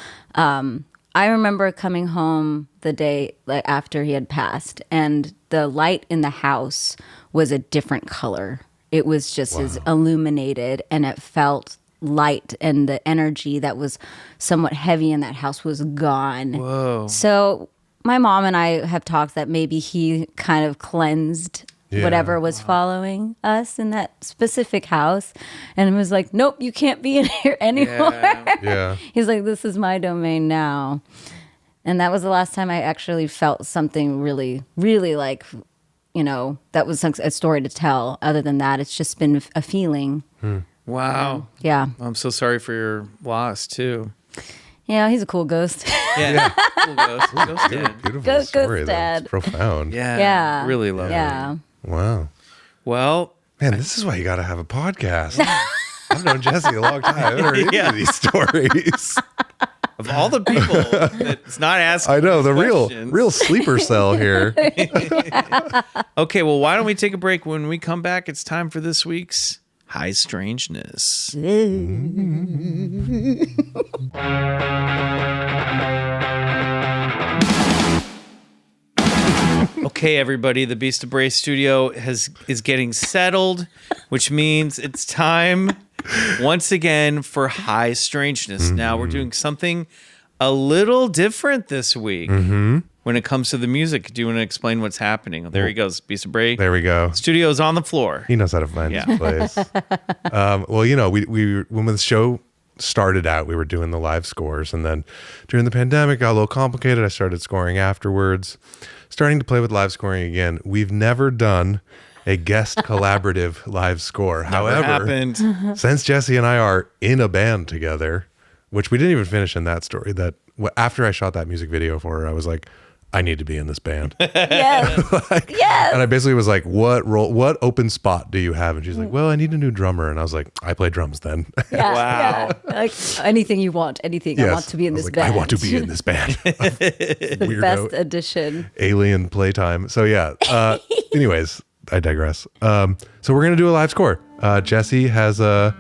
I remember coming home the day after he had passed, and the light in the house was a different color. It was just as illuminated, and it felt light and the energy that was somewhat heavy in that house was gone. Whoa. So my mom and I have talked that maybe he kind of cleansed whatever was following us in that specific house, and was like, nope, you can't be in here anymore. Yeah. He's like, this is my domain now. And that was the last time I actually felt something really, really like, that was a story to tell. Other than that, it's just been a feeling. Wow. Yeah. I'm so sorry for your loss, too. Yeah, he's a cool ghost. Yeah. Cool ghost. Ghost dad. Beautiful Ghost story. dad. That's profound. Yeah. Yeah. Really love it. Yeah. Wow. Well, Man, this is why you got to have a podcast. I've known Jessie a long time. I haven't heard any of these stories. of all the people that's not asking I know, the questions. real sleeper cell here. Okay, well, why don't we take a break? When we come back, it's time for this week's High Strangeness. Okay, everybody, the Beast of Bray studio is getting settled, which means it's time once again for High Strangeness. Now we're doing something a little different this week when it comes to the music. Do you want to explain what's happening? There he goes, Beast of Bray. There we go. Studio's on the floor. He knows how to find his place. Well, we when the show started out, we were doing the live scores, and then during the pandemic, it got a little complicated. I started scoring afterwards, starting to play with live scoring again. We've never done a guest collaborative live score. However, happened. Since Jessie and I are in a band together, which we didn't even finish in that story, that after I shot that music video for her, I was like, I need to be in this band. Yes. And I basically was like, what open spot do you have? And she's like, well, I need a new drummer. And I was like, I play drums then. Yeah, Wow. yeah. Like anything you want, anything. I want to be in I was this like, band. I want to be in this band. Weirdo Best addition. alien playtime. So yeah. Anyways, I digress. So we're gonna do a live score. Jessie has a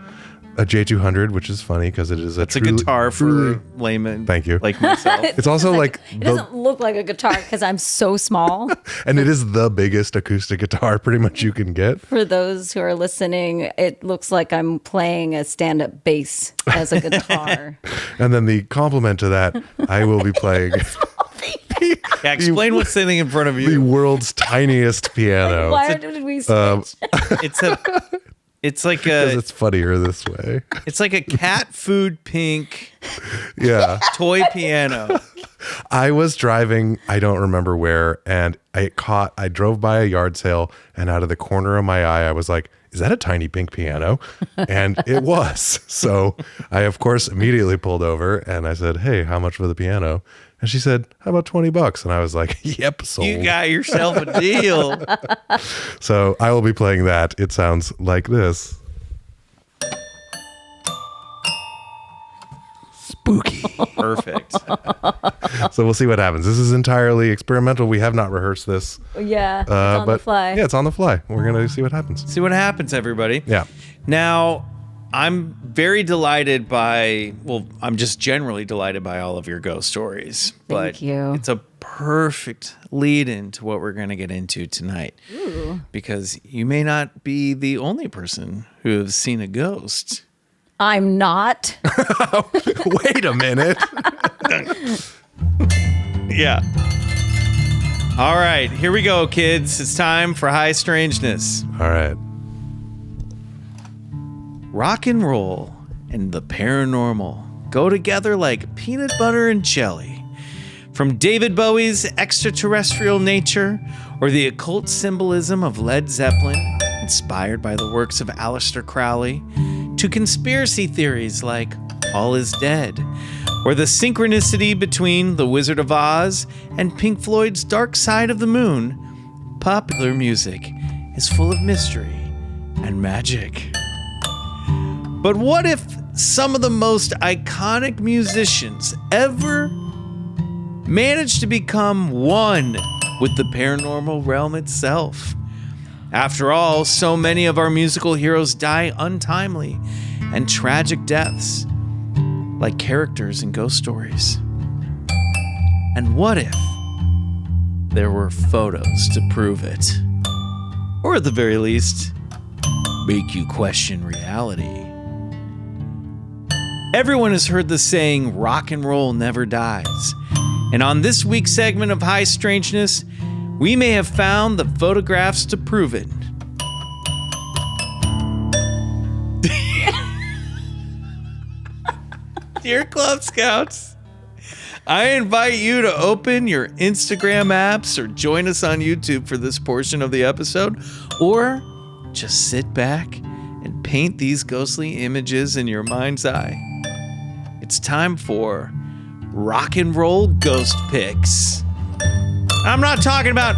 J200, which is funny because it is It's a guitar for laymen. Thank you. Like myself. It's also like It doesn't look like a guitar because I'm so small. and it is the biggest acoustic guitar pretty much you can get. For those who are listening, it looks like I'm playing a stand-up bass as a guitar. And then the complement to that, I will be playing Yeah, explain what's sitting in front of the you. world's tiniest piano. Why did we switch? It's like Because a it's funnier this way. it's like a cat food pink Yeah. toy piano. I was driving, I don't remember where, and I drove by a yard sale, and out of the corner of my eye, I was like, is that a tiny pink piano? And it was. So I, of course, immediately pulled over and I said, hey, how much for the piano? And she said, how about $20? And I was like, yep, sold. You got yourself a deal. So I will be playing that. It sounds like this. Spooky. Perfect. So we'll see what happens. This is entirely experimental. We have not rehearsed this. Yeah, it's on the fly. Yeah, it's on the fly. We're going to see what happens. See what happens, everybody. Yeah. Now, I'm very delighted I'm just generally delighted by all of your ghost stories. But you. it's a perfect lead into what we're going to get into tonight. Ooh. Because you may not be the only person who has seen a ghost. I'm not. Wait a minute. Yeah. All right, here we go, kids. It's time for High Strangeness. All right. Rock and roll and the paranormal go together like peanut butter and jelly. From David Bowie's extraterrestrial nature or the occult symbolism of Led Zeppelin, inspired by the works of Aleister Crowley, to conspiracy theories like All Is Dead, or the synchronicity between The Wizard of Oz and Pink Floyd's Dark Side of the Moon, popular music is full of mystery and magic. But what if some of the most iconic musicians ever managed to become one with the paranormal realm itself? After all, so many of our musical heroes die untimely and tragic deaths, like characters in ghost stories. And what if there were photos to prove it? Or at the very least, make you question reality. Everyone has heard the saying, rock and roll never dies. And on this week's segment of High Strangeness, we may have found the photographs to prove it. Dear Club Scouts, I invite you to open your Instagram apps or join us on YouTube for this portion of the episode, or just sit back and paint these ghostly images in your mind's eye. It's time for rock and roll ghost pics. I'm not talking about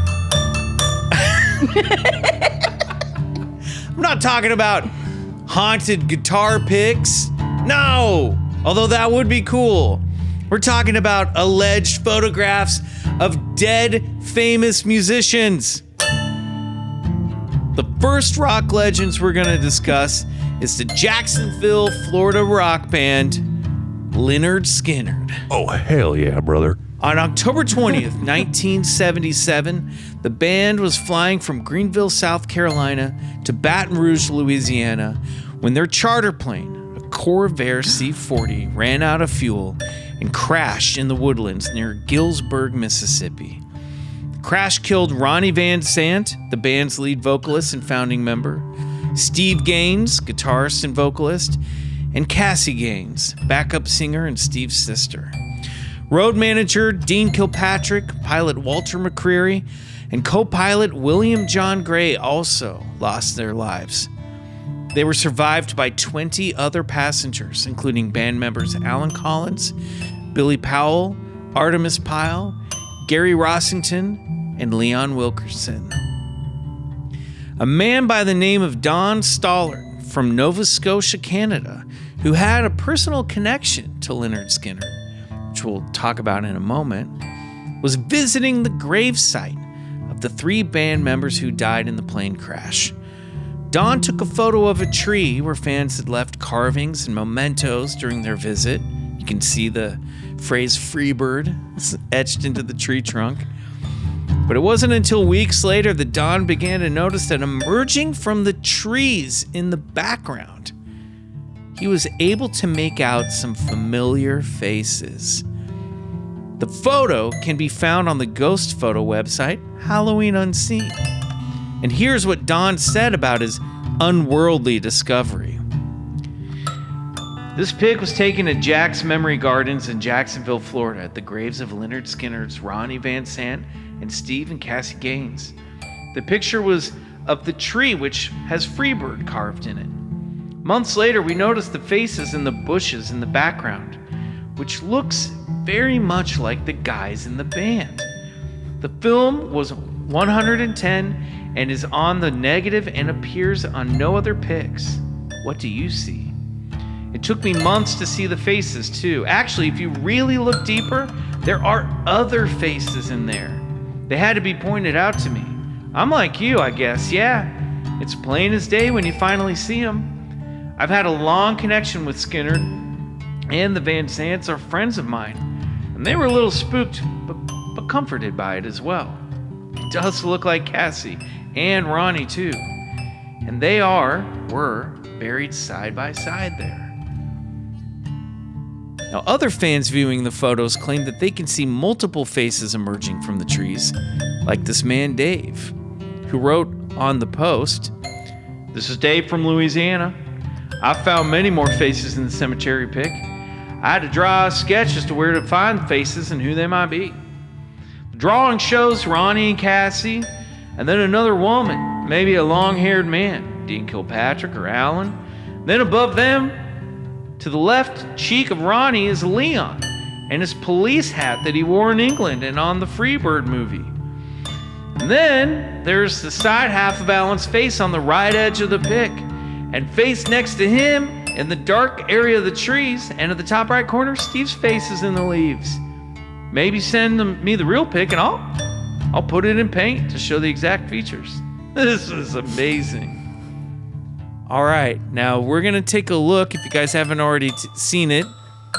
haunted guitar pics. No, although that would be cool. We're talking about alleged photographs of dead famous musicians. The first rock legends we're going to discuss is the Jacksonville, Florida rock band Lynyrd Skynyrd. Oh, hell yeah, brother. On October 20th, 1977, the band was flying from Greenville, South Carolina to Baton Rouge, Louisiana, when their charter plane, a Corvair C-40, ran out of fuel and crashed in the woodlands near Gillsburg, Mississippi. The crash killed Ronnie Van Sant, the band's lead vocalist and founding member, Steve Gaines, guitarist and vocalist, and Cassie Gaines, backup singer and Steve's sister. Road manager Dean Kilpatrick, pilot Walter McCreary, and co-pilot William John Gray also lost their lives. They were survived by 20 other passengers, including band members Alan Collins, Billy Powell, Artemis Pyle, Gary Rossington, and Leon Wilkerson. A man by the name of Don Stollard from Nova Scotia, Canada, who had a personal connection to Lynyrd Skynyrd, which we'll talk about in a moment, was visiting the gravesite of the 3 band members who died in the plane crash. Don took a photo of a tree where fans had left carvings and mementos during their visit. You can see the phrase Freebird etched into the tree trunk. But it wasn't until weeks later that Don began to notice that emerging from the trees in the background, he was able to make out some familiar faces. The photo can be found on the ghost photo website, Halloween Unseen. And here's what Don said about his unworldly discovery. This pic was taken at Jack's Memory Gardens in Jacksonville, Florida, at the graves of Lynyrd Skynyrd's Ronnie Van Sant and Steve and Cassie Gaines. The picture was of the tree which has Freebird carved in it. Months later, we noticed the faces in the bushes in the background, which looks very much like the guys in the band. The film was 110 and is on the negative and appears on no other pics. What do you see? It took me months to see the faces too. Actually, if you really look deeper, there are other faces in there. They had to be pointed out to me. I'm like you, I guess. Yeah, it's plain as day when you finally see them. I've had a long connection with Skynyrd, and the Van Sants are friends of mine, and they were a little spooked, but comforted by it as well. It does look like Cassie and Ronnie too, and they were buried side by side there. Now, other fans viewing the photos claim that they can see multiple faces emerging from the trees, like this man Dave, who wrote on the post, "This is Dave from Louisiana. I found many more faces in the cemetery pic. I had to draw a sketch as to where to find faces and who they might be. The drawing shows Ronnie and Cassie, and then another woman, maybe a long-haired man, Dean Kilpatrick or Alan. Then above them, to the left cheek of Ronnie is Leon and his police hat that he wore in England and on the Freebird movie. And then there's the side half of Alan's face on the right edge of the pic, and face next to him in the dark area of the trees, and at the top right corner, Steve's face is in the leaves. Maybe send me the real pic and I'll put it in paint to show the exact features." This is amazing. All right, now we're going to take a look, if you guys haven't already seen it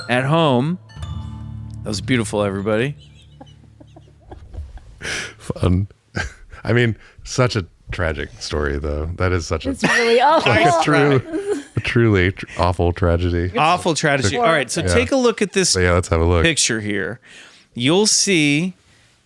at home. That was beautiful, everybody. Fun. I mean, such a tragic story, though. That is such It's really awful. a truly awful tragedy. Awful tragedy. All right, so take a look at this So yeah, let's have a look. picture here. You'll see.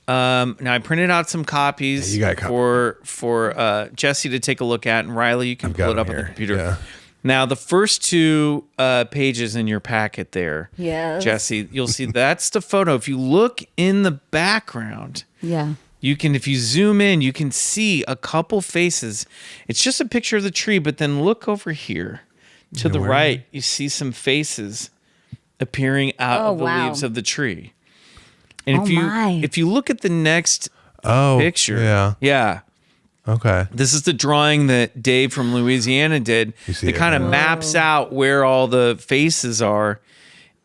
Now I printed out some copies Yeah, you got for Jessie to take a look at, and Riley, you can I've pull got it up them on the here. computer. Yeah. Now the first two pages in your packet there, Yes. Jessie, you'll see that's the photo. If you look in the background, Yeah. you can, if you zoom in, you can see a couple faces. It's just a picture of the tree, but then look over here to the right. You see some faces appearing out of the leaves of the tree. And if you look at the next picture, yeah. Okay. This is the drawing that Dave from Louisiana did. It kind of maps out where all the faces are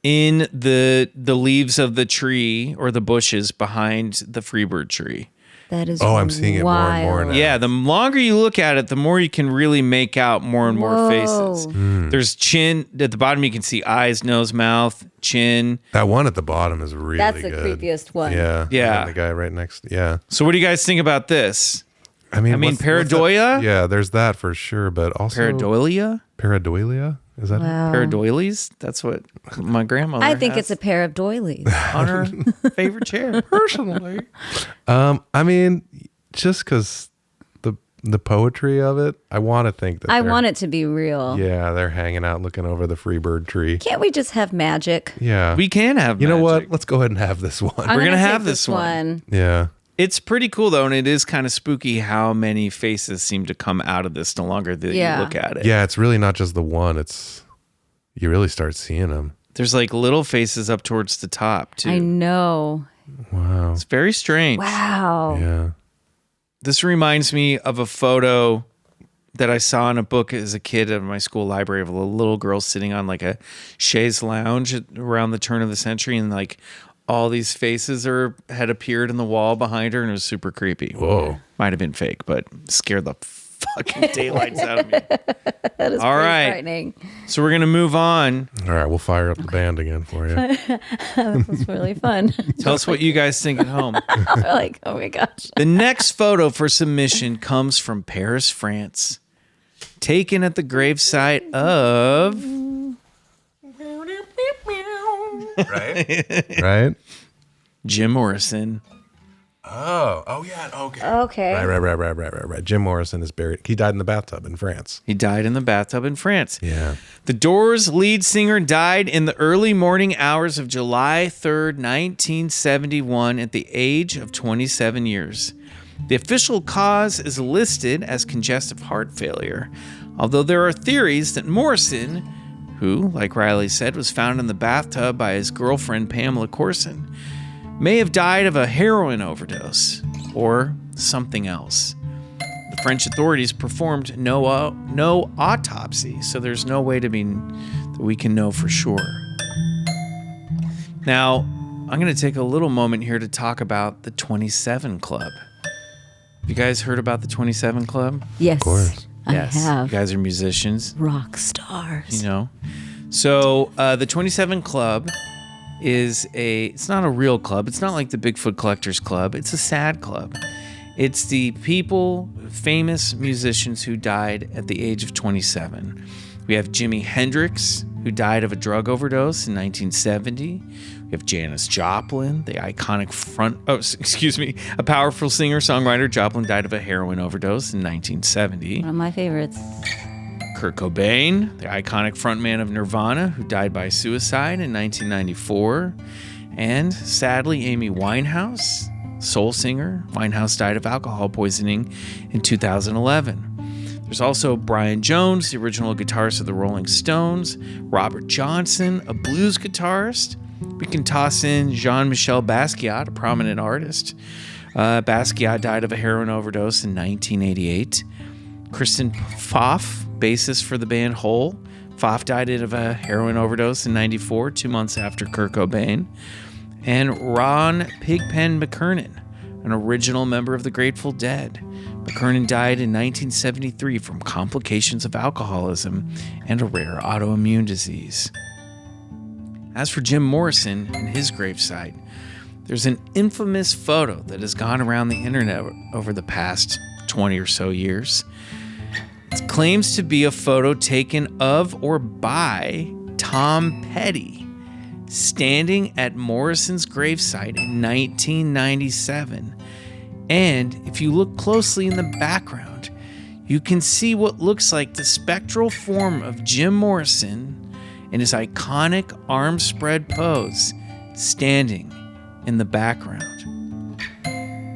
in the leaves of the tree or the bushes behind the Freebird tree. That is I'm seeing it more and more now. Yeah, the longer you look at it, the more you can really make out more and more faces. There's chin. At the bottom, you can see eyes, nose, mouth, chin. That one at the bottom is really That's the good. creepiest one. Yeah. Yeah. And the guy right next. Yeah. So what do you guys think about this? I mean, what's pareidolia? that? Yeah, there's that for sure, but also Pareidolia? Pareidolia? Is that Pareidoilies? That's what my grandmother I think has it's a pair of doilies. on her favorite chair. personally? I mean, just because the poetry of it, I want to think that I want it to be real. Yeah, they're hanging out looking over the Freebird tree. Can't we just have magic? Yeah. We can have You know what? magic. Let's go ahead and have this one. I'm gonna have take this one. Yeah. It's pretty cool though, and it is kind of spooky how many faces seem to come out of this the longer that you look at it. Yeah, it's really not just the one. It's you really start seeing them. There's like little faces up towards the top too. I know. Wow. It's very strange. Wow. Yeah. This reminds me of a photo that I saw in a book as a kid at my school library of a little girl sitting on like a chaise lounge around the turn of the century, and like all these faces had appeared in the wall behind her, and it was super creepy. Whoa. Might have been fake, but scared the fucking daylights out of me. That is All pretty right. frightening. So we're gonna move on. All right, we'll fire up the band again for you. That was really fun. Tell us what you guys think at home. We're like, oh my gosh. The next photo for submission comes from Paris, France, taken at the gravesite of Right? Jim Morrison. Oh yeah. Okay. Okay. Right. Jim Morrison is buried. He died in the bathtub in France. He died in the bathtub in France. Yeah. The Doors lead singer died in the early morning hours of July 3rd, 1971 at the age of 27 years. The official cause is listed as congestive heart failure, although there are theories that Morrison, who, like Riley said, was found in the bathtub by his girlfriend Pamela Corson, may have died of a heroin overdose or something else. The French authorities performed no autopsy, so there's no way that we can know for sure. Now, I'm going to take a little moment here to talk about the 27 Club. Have you guys heard about the 27 Club? Yes. Of course. Yes. I have. You guys are musicians, Rock stars. you know. So the 27 Club it's not a real club. It's not like the Bigfoot Collectors Club. It's a sad club. It's the famous musicians who died at the age of 27. We have Jimi Hendrix, who died of a drug overdose in 1970. We have Janis Joplin, the iconic a powerful singer-songwriter. Joplin died of a heroin overdose in 1970. One of my favorites. Kurt Cobain, the iconic frontman of Nirvana, who died by suicide in 1994. And sadly, Amy Winehouse, soul singer. Winehouse died of alcohol poisoning in 2011. There's also Brian Jones, the original guitarist of the Rolling Stones. Robert Johnson, a blues guitarist. We can toss in Jean-Michel Basquiat, a prominent artist. Basquiat died of a heroin overdose in 1988. Kristen Pfaff, bassist for the band Hole. Pfaff died of a heroin overdose in 94, 2 months after Kurt Cobain. And Ron Pigpen McKernan, an original member of the Grateful Dead. McKernan died in 1973 from complications of alcoholism and a rare autoimmune disease. As for Jim Morrison and his gravesite, there's an infamous photo that has gone around the internet over the past 20 or so years. It claims to be a photo taken of or by Tom Petty, standing at Morrison's gravesite in 1997. And if you look closely in the background, you can see what looks like the spectral form of Jim Morrison in his iconic arm spread pose, standing in the background.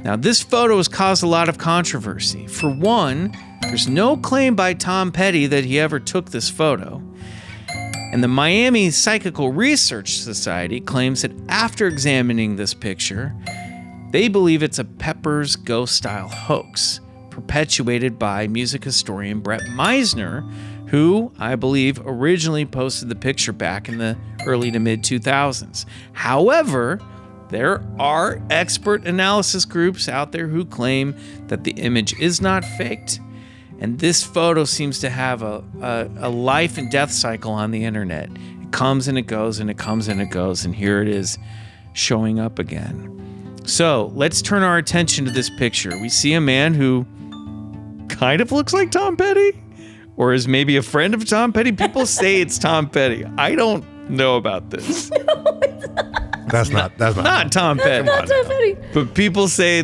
Now, this photo has caused a lot of controversy. For one, there's no claim by Tom Petty that he ever took this photo. And the Miami Psychical Research Society claims that after examining this picture, they believe it's a Pepper's Ghost-style hoax, perpetuated by music historian Brett Meisner, who, I believe, originally posted the picture back in the early to mid-2000s. However, there are expert analysis groups out there who claim that the image is not faked, and this photo seems to have a life and death cycle on the internet. It comes and it goes, and it comes and it goes, and here it is showing up again. So let's turn our attention to this picture. We see a man who kind of looks like Tom Petty, or is maybe a friend of Tom Petty. People say it's Tom Petty. I don't know about this. That's not Tom Petty. Not Tom Petty. But people say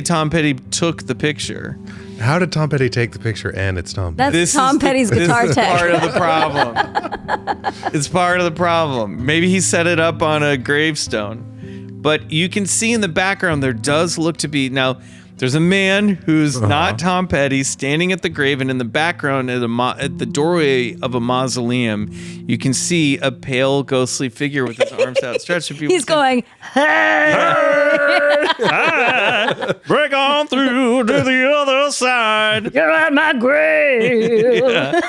Tom Petty took the picture. How did Tom Petty take the picture and it's Tom Petty? That's Tom Petty's guitar This is tech. part of the problem. It's part of the problem. Maybe he set it up on a gravestone. But you can see in the background there does look to be... Now, there's a man who's not Tom Petty standing at the grave, and in the background at the doorway of a mausoleum, you can see a pale, ghostly figure with his arms outstretched. He's going, break on through to the other side. "You're at my grave." Yeah.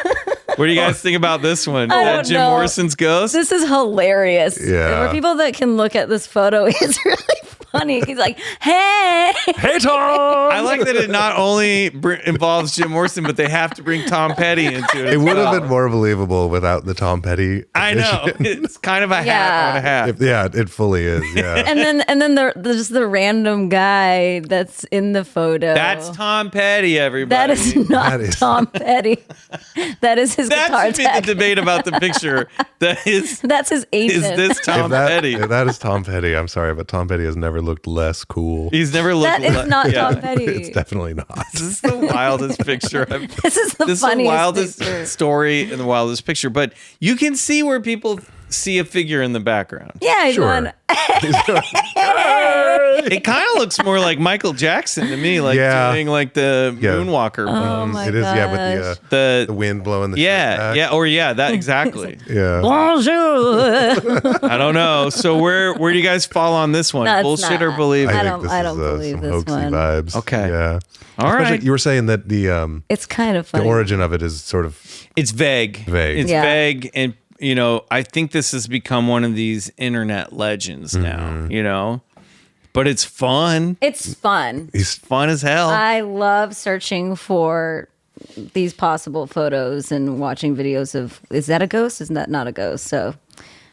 What do you guys think about this one? Is I that don't Jim know. Morrison's ghost? This is hilarious. Yeah. For people that can look at this photo, it's really funny. He's like, "Hey, Hey, Tom! I like that it not only involves Jim Morrison, but they have to bring Tom Petty into it. It would have been more believable without the Tom Petty. I know. addition. It's kind of a hat on a hat. Yeah, it fully is. Yeah. and then there's the random guy that's in the photo. That's Tom Petty, everybody. That is not That is- Tom Petty. That is his guitar That should be the tech. debate about the picture. That is That's his agent. is this Tom Petty? If that is Tom Petty, I'm sorry, but Tom Petty has never looked less cool. He's never looked That is not Tom Petty. It's definitely not. This is the wildest picture I've This is the This is the funniest wildest picture. story and the wildest picture, but you can see where people see a figure in the background. Yeah, he's Sure. going, It kind of looks more like Michael Jackson to me, like Yeah. doing like the Yeah. moonwalker Oh pose. my It is, yeah, gosh. with The the wind blowing the shirt yeah, back. yeah, or yeah, that exactly. Yeah. "Bonjour." I don't know. So where do you guys fall on this one? No, it's Bullshit or not. believe? I it? don't- this is, believe some this hoaxy one. vibes. Okay. Yeah. All Especially, right. you were saying that the It's kind of funny. origin of it is sort of It's vague. Vague. It's Yeah. vague, and I think this has become one of these internet legends now. But it's fun. It's fun. he's Fun as hell. I love searching for these possible photos and watching videos of, is that a ghost? Isn't that not a ghost? So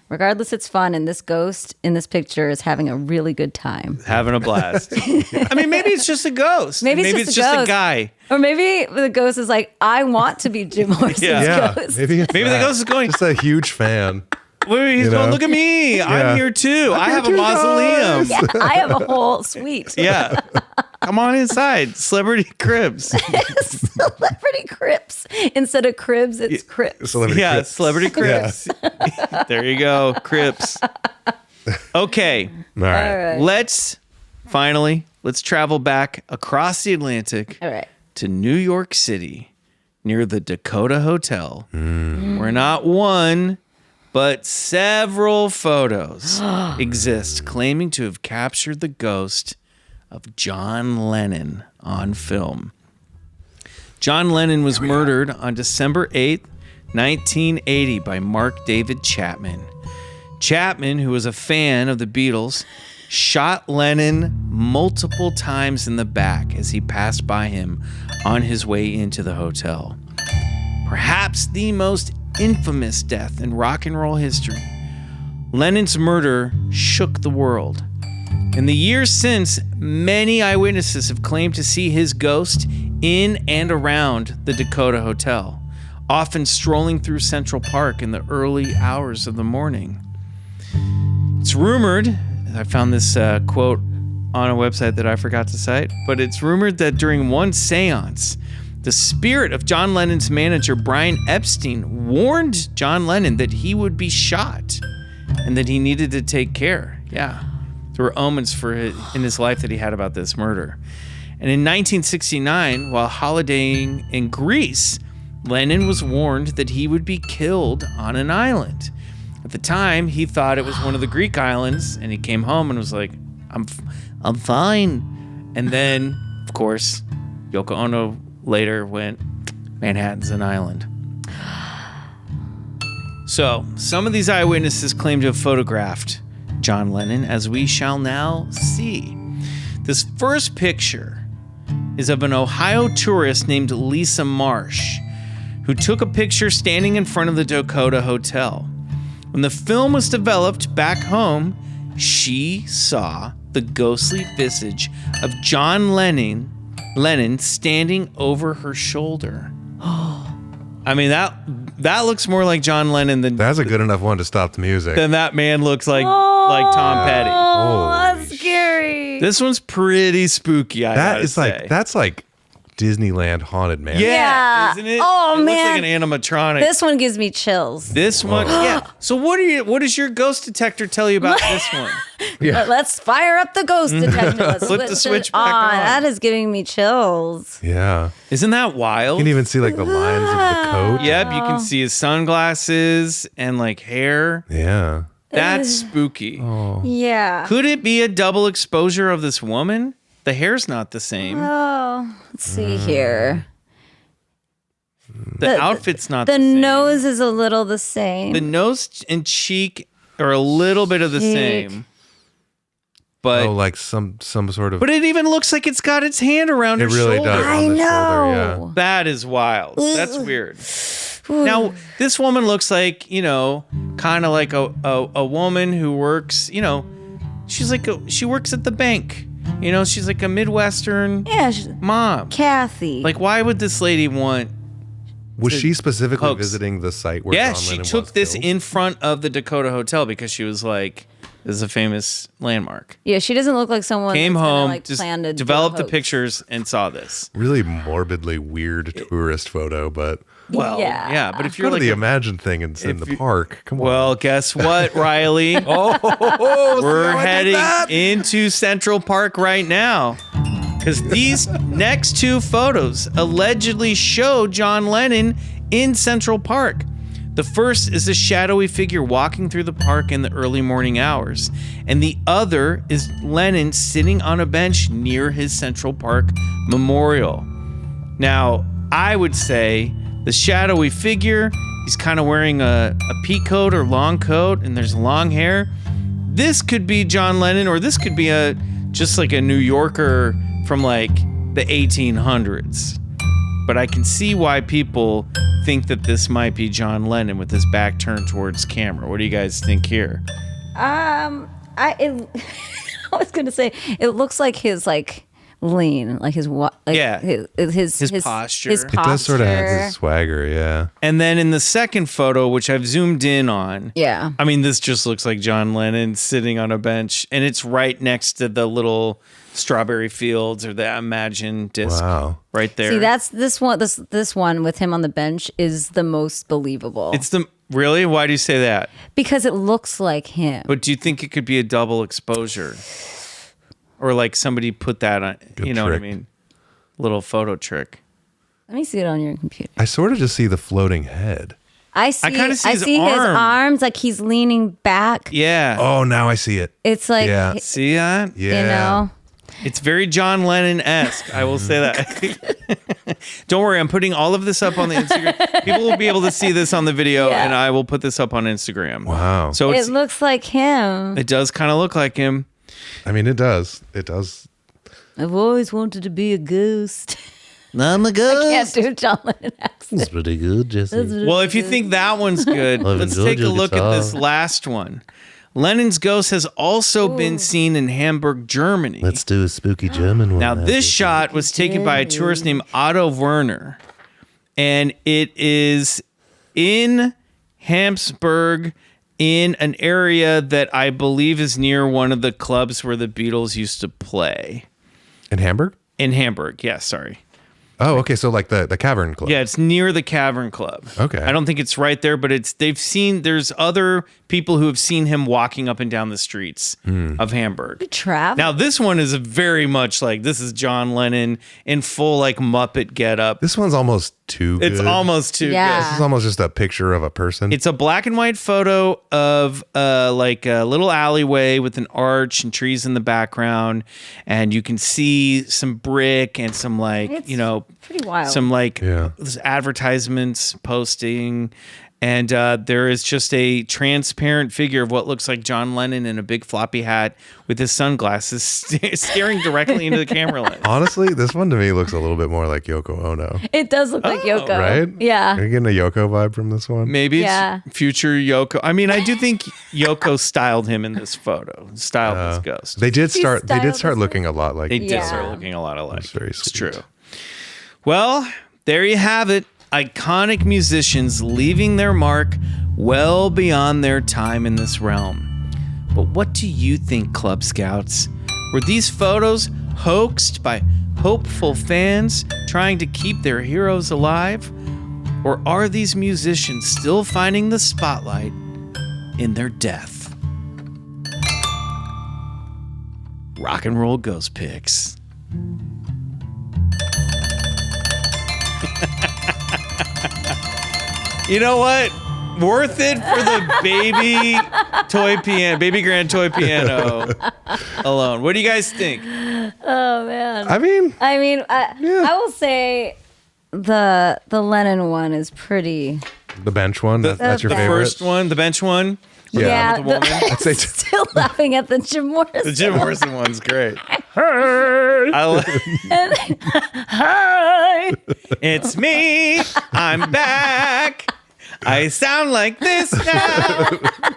regardless, it's fun. And this ghost in this picture is having a really good time. Having a blast. I mean, maybe it's just a ghost. Maybe it's just a a ghost. guy. Or maybe the ghost is like, I want to be Jim Morrison's Yeah. ghost. maybe it's Maybe the that. ghost is going, just a huge fan. wait, he's You going, know? look at me. I'm Yeah. here too. I have a too, mausoleum. Yeah, I have a whole suite. Yeah. Come on inside. Celebrity cribs. Celebrity Crips. Instead of cribs, it's Crips. Celebrity Yeah, Crips. celebrity cribs. There you go. Crips. Okay. All right. All right. Let's travel back across the Atlantic All right. to New York City near the Dakota Hotel, where not one, but several photos exist claiming to have captured the ghost of John Lennon on film. John Lennon was murdered on December 8th, 1980 by Mark David Chapman. Chapman, who was a fan of the Beatles, shot Lennon multiple times in the back as he passed by him on his way into the hotel. Perhaps the most infamous death in rock and roll history, Lennon's murder shook the world. In the years since, many eyewitnesses have claimed to see his ghost in and around the Dakota Hotel, often strolling through Central Park in the early hours of the morning. It's rumored, I found this quote on a website that I forgot to cite, but it's rumored that during one seance, the spirit of John Lennon's manager, Brian Epstein, warned John Lennon that he would be shot and that he needed to take care. Yeah, there were omens in his life that he had about this murder. And in 1969, while holidaying in Greece, Lennon was warned that he would be killed on an island. At the time, he thought it was one of the Greek islands, and he came home and was like, I'm fine. And then, of course, Yoko Ono later went, Manhattan's an island. So, some of these eyewitnesses claim to have photographed John Lennon, as we shall now see. This first picture is of an Ohio tourist named Lisa Marsh, who took a picture standing in front of the Dakota Hotel. When the film was developed back home, she saw the ghostly visage of John Lennon standing over her shoulder. I mean, that looks more like John Lennon than That's a good enough one to stop the music. than that man looks like Tom Petty. Oh, Holy that's scary. This one's pretty spooky, I gotta say. That's like Disneyland Haunted Mansion. Yeah, Yeah. isn't it? Oh, it looks man. like an animatronic. This one gives me chills. This one, yeah. So what does your ghost detector tell you about this one? Let's fire up the ghost detector. Let's Flip the switch back on. That is giving me chills. Yeah. Isn't that wild? You can even see like the lines of the coat. Yep, you can see his sunglasses and like hair. Yeah. That's spooky. Yeah. Could it be a double exposure of this woman? The hair's not the same. Oh, let's see here. The outfit's not the The same. nose is a little the same. The nose and cheek are a little bit of the Cheek. same. But like some sort of. but it even looks like it's got its hand around it her really shoulder. does. I On the know. Shoulder, yeah. That is wild. That's weird. Now, this woman looks like, kind of like a woman who works, she works at the bank. She's like a Midwestern Yeah, mom. Kathy. Like, why would this lady want... Was she specifically hoax. visiting the site where Yeah, John she Lennon took was this killed? in front of the Dakota Hotel because she was like, this is a famous landmark. yeah, she doesn't look like someone Came that's home, like just planned to developed do the a hoax. pictures and saw this. Really morbidly weird tourist photo, but Well, Yeah. yeah, but if go you're to like... the Imagine thing and in the park. Come on. Well, guess what, Riley? We're heading into Central Park right now. Because these next two photos allegedly show John Lennon in Central Park. The first is a shadowy figure walking through the park in the early morning hours. And the other is Lennon sitting on a bench near his Central Park memorial. Now, I would say the shadowy figure, he's kind of wearing a pea coat or long coat, and there's long hair. This could be John Lennon, or this could be just like a New Yorker from like the 1800s. But I can see why people think that this might be John Lennon with his back turned towards camera. What do you guys think here? I was gonna say it looks like his lean, like his Yeah. his posture. His It it does sort of have posture. this swagger, yeah. And then in the second photo, which I've zoomed in on, Yeah. I mean, this just looks like John Lennon sitting on a bench, and it's right next to the little strawberry fields or the Imagine disc Wow. right there. See, that's this one. This one with him on the bench is the most believable. It's really? Why do you say that? because it looks like him. But do you think it could be a double exposure? Or like somebody put that on, Good you know what I trick. mean? Little photo trick. Let me see it on your computer. I sort of just see the floating head. I see. kinda see I his see his arm. arms like he's leaning back. Yeah. Oh, now I see it. It's like Yeah. See that? Yeah. you know. It's very John Lennon-esque. I will say that. Don't worry, I'm putting all of this up on the Instagram. People will be able to see this on the video, Yeah. and I will put this up on Instagram. Wow. So It looks like him. it does kind of look like him. I mean, it does. It does. I've always wanted to be a ghost. I'm a ghost. Can't do a John Lennon accent. It's pretty good, Jesse. Well, if you think that one's good, I've let's enjoyed take a your look at guitar. this last one. Lennon's ghost has also been seen in Hamburg, Germany. Let's do a spooky German one. Now, this shot was taken by a tourist named Otto Werner, and it is in Habsburg, in an area that I believe is near one of the clubs where the Beatles used to play. In Hamburg? In Hamburg, yeah, sorry. Oh, okay. So like the Cavern Club. Yeah, it's near the Cavern Club. Okay. I don't think it's right there, but there's other people who have seen him walking up and down the streets of Hamburg. Travel. Now, this one is very much like, this is John Lennon in full like Muppet getup. This one's almost too good. It's almost too Yeah. good. This is almost just a picture of a person. It's a black and white photo of like a little alleyway with an arch and trees in the background, and you can see some brick and some like It's pretty wild. some like Yeah. advertisements posting. And there is just a transparent figure of what looks like John Lennon in a big floppy hat with his sunglasses staring directly into the camera lens. Honestly, this one to me looks a little bit more like Yoko Ono. It does look like Yoko. Right? Yeah. Are you getting a Yoko vibe from this one? Maybe Yeah. it's future Yoko. I mean, I do think Yoko styled him in this photo, styled his ghost. They did start styled looking a lot like They did Yeah. start looking a lot alike. That's very It's sweet. true. Well, there you have it. Iconic musicians leaving their mark well beyond their time in this realm. But what do you think, Club Scouts? Were these photos hoaxed by hopeful fans trying to keep their heroes alive? Or are these musicians still finding the spotlight in their death? Rock and roll ghost pics. You know what? Worth it for the baby grand toy piano alone. What do you guys think? Oh man. I mean, I will say the Lennon one is pretty. the bench one, that's your The favorite. first one, the bench one. Yeah. With the woman. I'd say Still laughing at the Jim Morrison. The Jim Morrison one's great. Hi, it's me. I'm back. I sound like this now.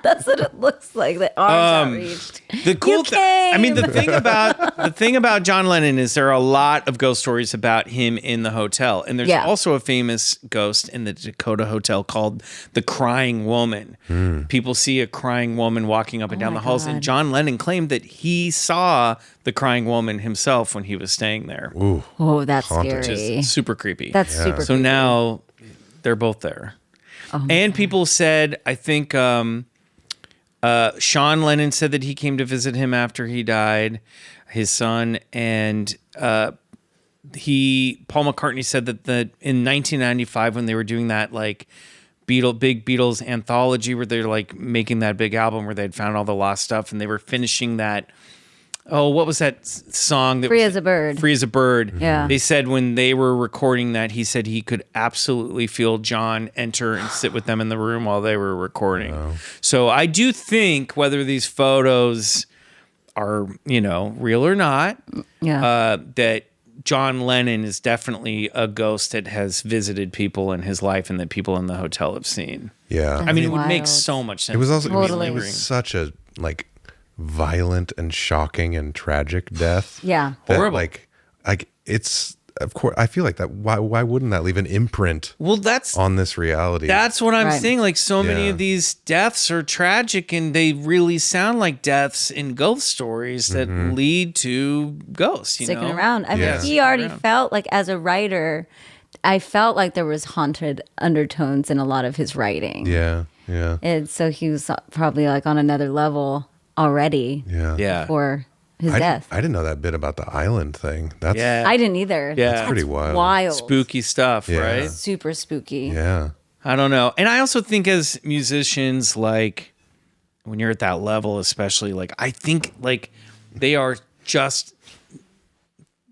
That's what it looks like. The arms outreached. The cool thing, I mean, came. the thing about John Lennon is there are a lot of ghost stories about him in the hotel, and there's also a famous ghost in the Dakota Hotel called the Crying Woman. People see a crying woman walking up and down the halls, and John Lennon claimed that he saw the crying woman himself when he was staying there. Ooh. Oh, that's Haunted. scary. Just super creepy. That's super. So now they're both there. And people said, I think Sean Lennon said that he came to visit him after he died, his son, and Paul McCartney said that in 1995 when they were doing that like big Beatles anthology where they're like making that big album where they'd found all the lost stuff and they were finishing that. Oh, what was that song? Free as a Bird. Free as a Bird. Yeah. They said when they were recording that, he said he could absolutely feel John enter and sit with them in the room while they were recording. Wow. So I do think whether these photos are, real or not, that John Lennon is definitely a ghost that has visited people in his life and that people in the hotel have seen. Yeah. I mean, it would wild. make so much sense. It was also Totally. it was such a like violent and shocking and tragic death. Yeah. That, Horrible. Like it's of course I feel like that. Why wouldn't that leave an imprint Well, that's on this reality? That's what I'm Right. saying. Like so many Yeah. of these deaths are tragic and they really sound like deaths in ghost stories that lead to ghosts, Sticking know? around. I mean, Yeah. he already felt like as a writer, I felt like there was haunted undertones in a lot of his writing. yeah. And so he was probably like on another level already Yeah. for his I death. didn't know that bit about the island thing. That's Yeah. I didn't either. Yeah. That's pretty wild. Wild. Spooky stuff, Yeah. right? Super spooky. yeah. I don't know. And I also think as musicians, like when you're at that level, especially, like I think like they are just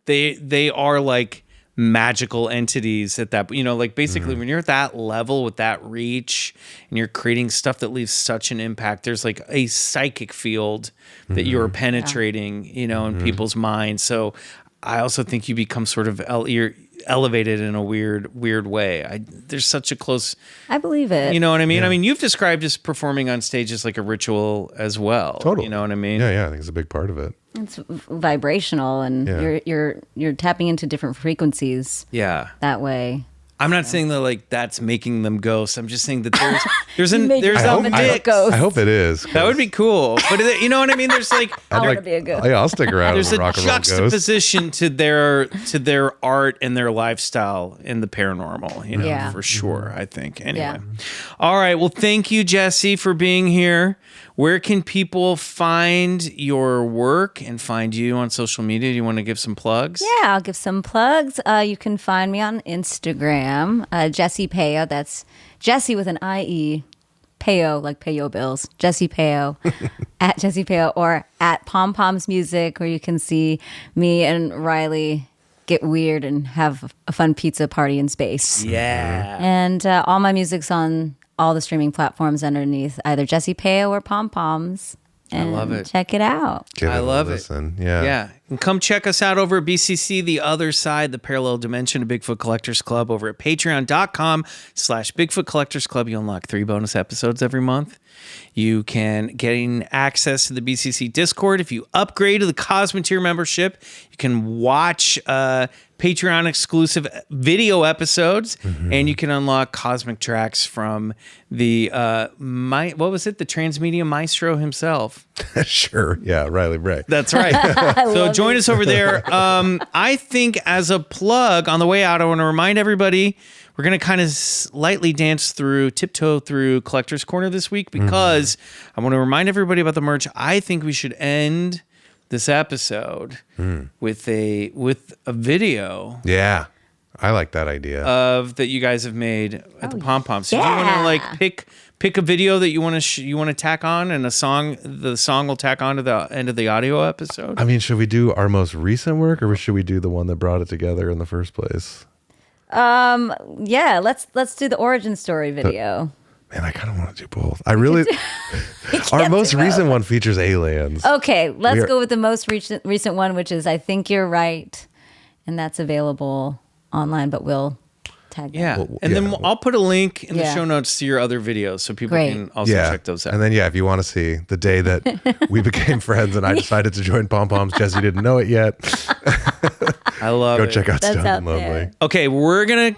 they are like magical entities at that, like basically when you're at that level with that reach and you're creating stuff that leaves such an impact, there's like a psychic field that you're penetrating, in people's minds. So I also think you become sort of elevated in a weird way. There's such a close, I believe it. you know what I mean? Yeah. I mean, you've described just performing on stage as like a ritual as well. Totally. You know what I mean? Yeah, I think it's a big part of it. It's vibrational, and Yeah. you're tapping into different frequencies Yeah. that way. I'm not saying that like that's making them ghosts. I'm just saying that there's You made there's yourself a into a mix. ghost. I hope it is. That would be cool. But you know what I mean? There's like I want to be a ghost. Yeah, I'll stick around there's as a a rock and roll ghost. juxtaposition to their art and their lifestyle in the paranormal, you know, Yeah. for sure, I think. Anyway. Yeah. All right. Well, thank you, Jessie, for being here. Where can people find your work and find you on social media? Do you want to give some plugs? Yeah, I'll give some plugs. You can find me on Instagram, Jessie Payo. That's Jessie with an IE. Payo, like Payo bills. Jessie Payo, at Jessie Payo, or at POM POMS Music, where you can see me and Riley get weird and have a fun pizza party in space. Yeah. And all my music's on all the streaming platforms underneath either Jessie Payo or POM POMS. And love it. Check it out. Give I it a love it. listen. Yeah. Yeah. And come check us out over at BCC, the other side, the parallel dimension of Bigfoot Collectors Club over at patreon.com/Bigfoot Collectors Club. You unlock 3 bonus episodes every month. You can gain access to the BCC Discord. If you upgrade to the Cosmeteer membership, you can watch Patreon exclusive video episodes, and you can unlock cosmic tracks from the what was it? The Transmedia Maestro himself. Sure. Yeah. Riley Bray. That's right. So join us over there. I think as a plug on the way out, I want to remind everybody we're going to kind of lightly tiptoe through Collector's Corner this week because I want to remind everybody about the merch. I think we should end this episode with a video Yeah. I like that idea. that you guys have made at the Pom Poms. So do you want to yeah. like pick a video that you want to tack on, and the song will tack on to the end of the audio episode? I mean, should we do our most recent work, or should we do the one that brought it together in the first place? Yeah, let's do the origin story video. Man, I kind of want to do both. I really. Our most recent one features aliens. Okay, let's go with the most recent one, which is I Think You're Right, and that's available online, but we'll tag that. Yeah, Well, and yeah. then I'll put a link in the Yeah. show notes to your other videos so people Great. can also Yeah. check those out. And then, if you want to see the day that we became friends and I decided to join Pom Poms, Jessie didn't know it yet. I love Go it. check out That's Stoned out and Lovely. there. Okay, we're gonna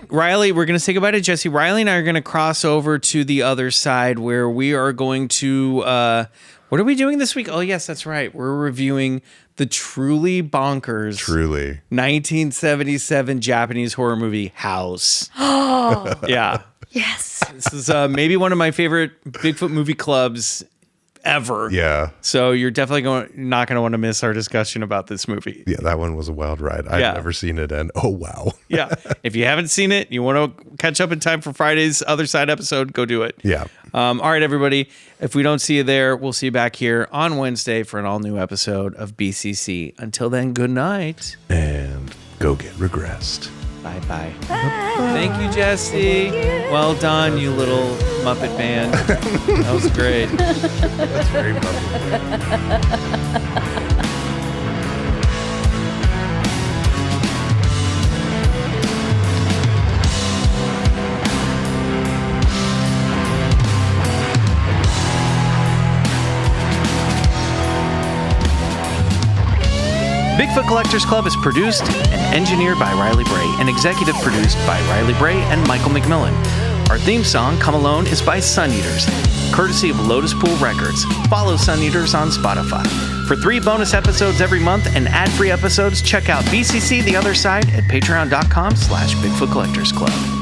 say goodbye to Jessie. Riley and I are gonna cross over to the other side where we are going to. What are we doing this week? Oh yes, that's right. We're reviewing the truly bonkers, Truly. 1977 Japanese horror movie House. Yeah, Yes. this is maybe one of my favorite Bigfoot movie clubs ever. Yeah. So you're definitely not going to want to miss our discussion about this movie. Yeah, that one was a wild ride. I've Yeah. never seen it, and oh, wow. Yeah. If you haven't seen it, you want to catch up in time for Friday's Other Side episode, go do it. Yeah. All right, everybody. If we don't see you there, we'll see you back here on Wednesday for an all-new episode of BCC. Until then, good night. And go get regressed. Bye-bye. Thank you, Jessie. Well done, you little Muppet band. That was great. That's very lovely. Bigfoot Collectors Club is produced and engineered by Riley Bray and executive produced by Riley Bray and Michael McMillan. Our theme song, Come Alone, is by Suneaters, courtesy of Lotuspool Records. Follow Suneaters on Spotify. For 3 bonus episodes every month and ad-free episodes, check out BCC The Other Side at patreon.com/BigfootCollectorsClub.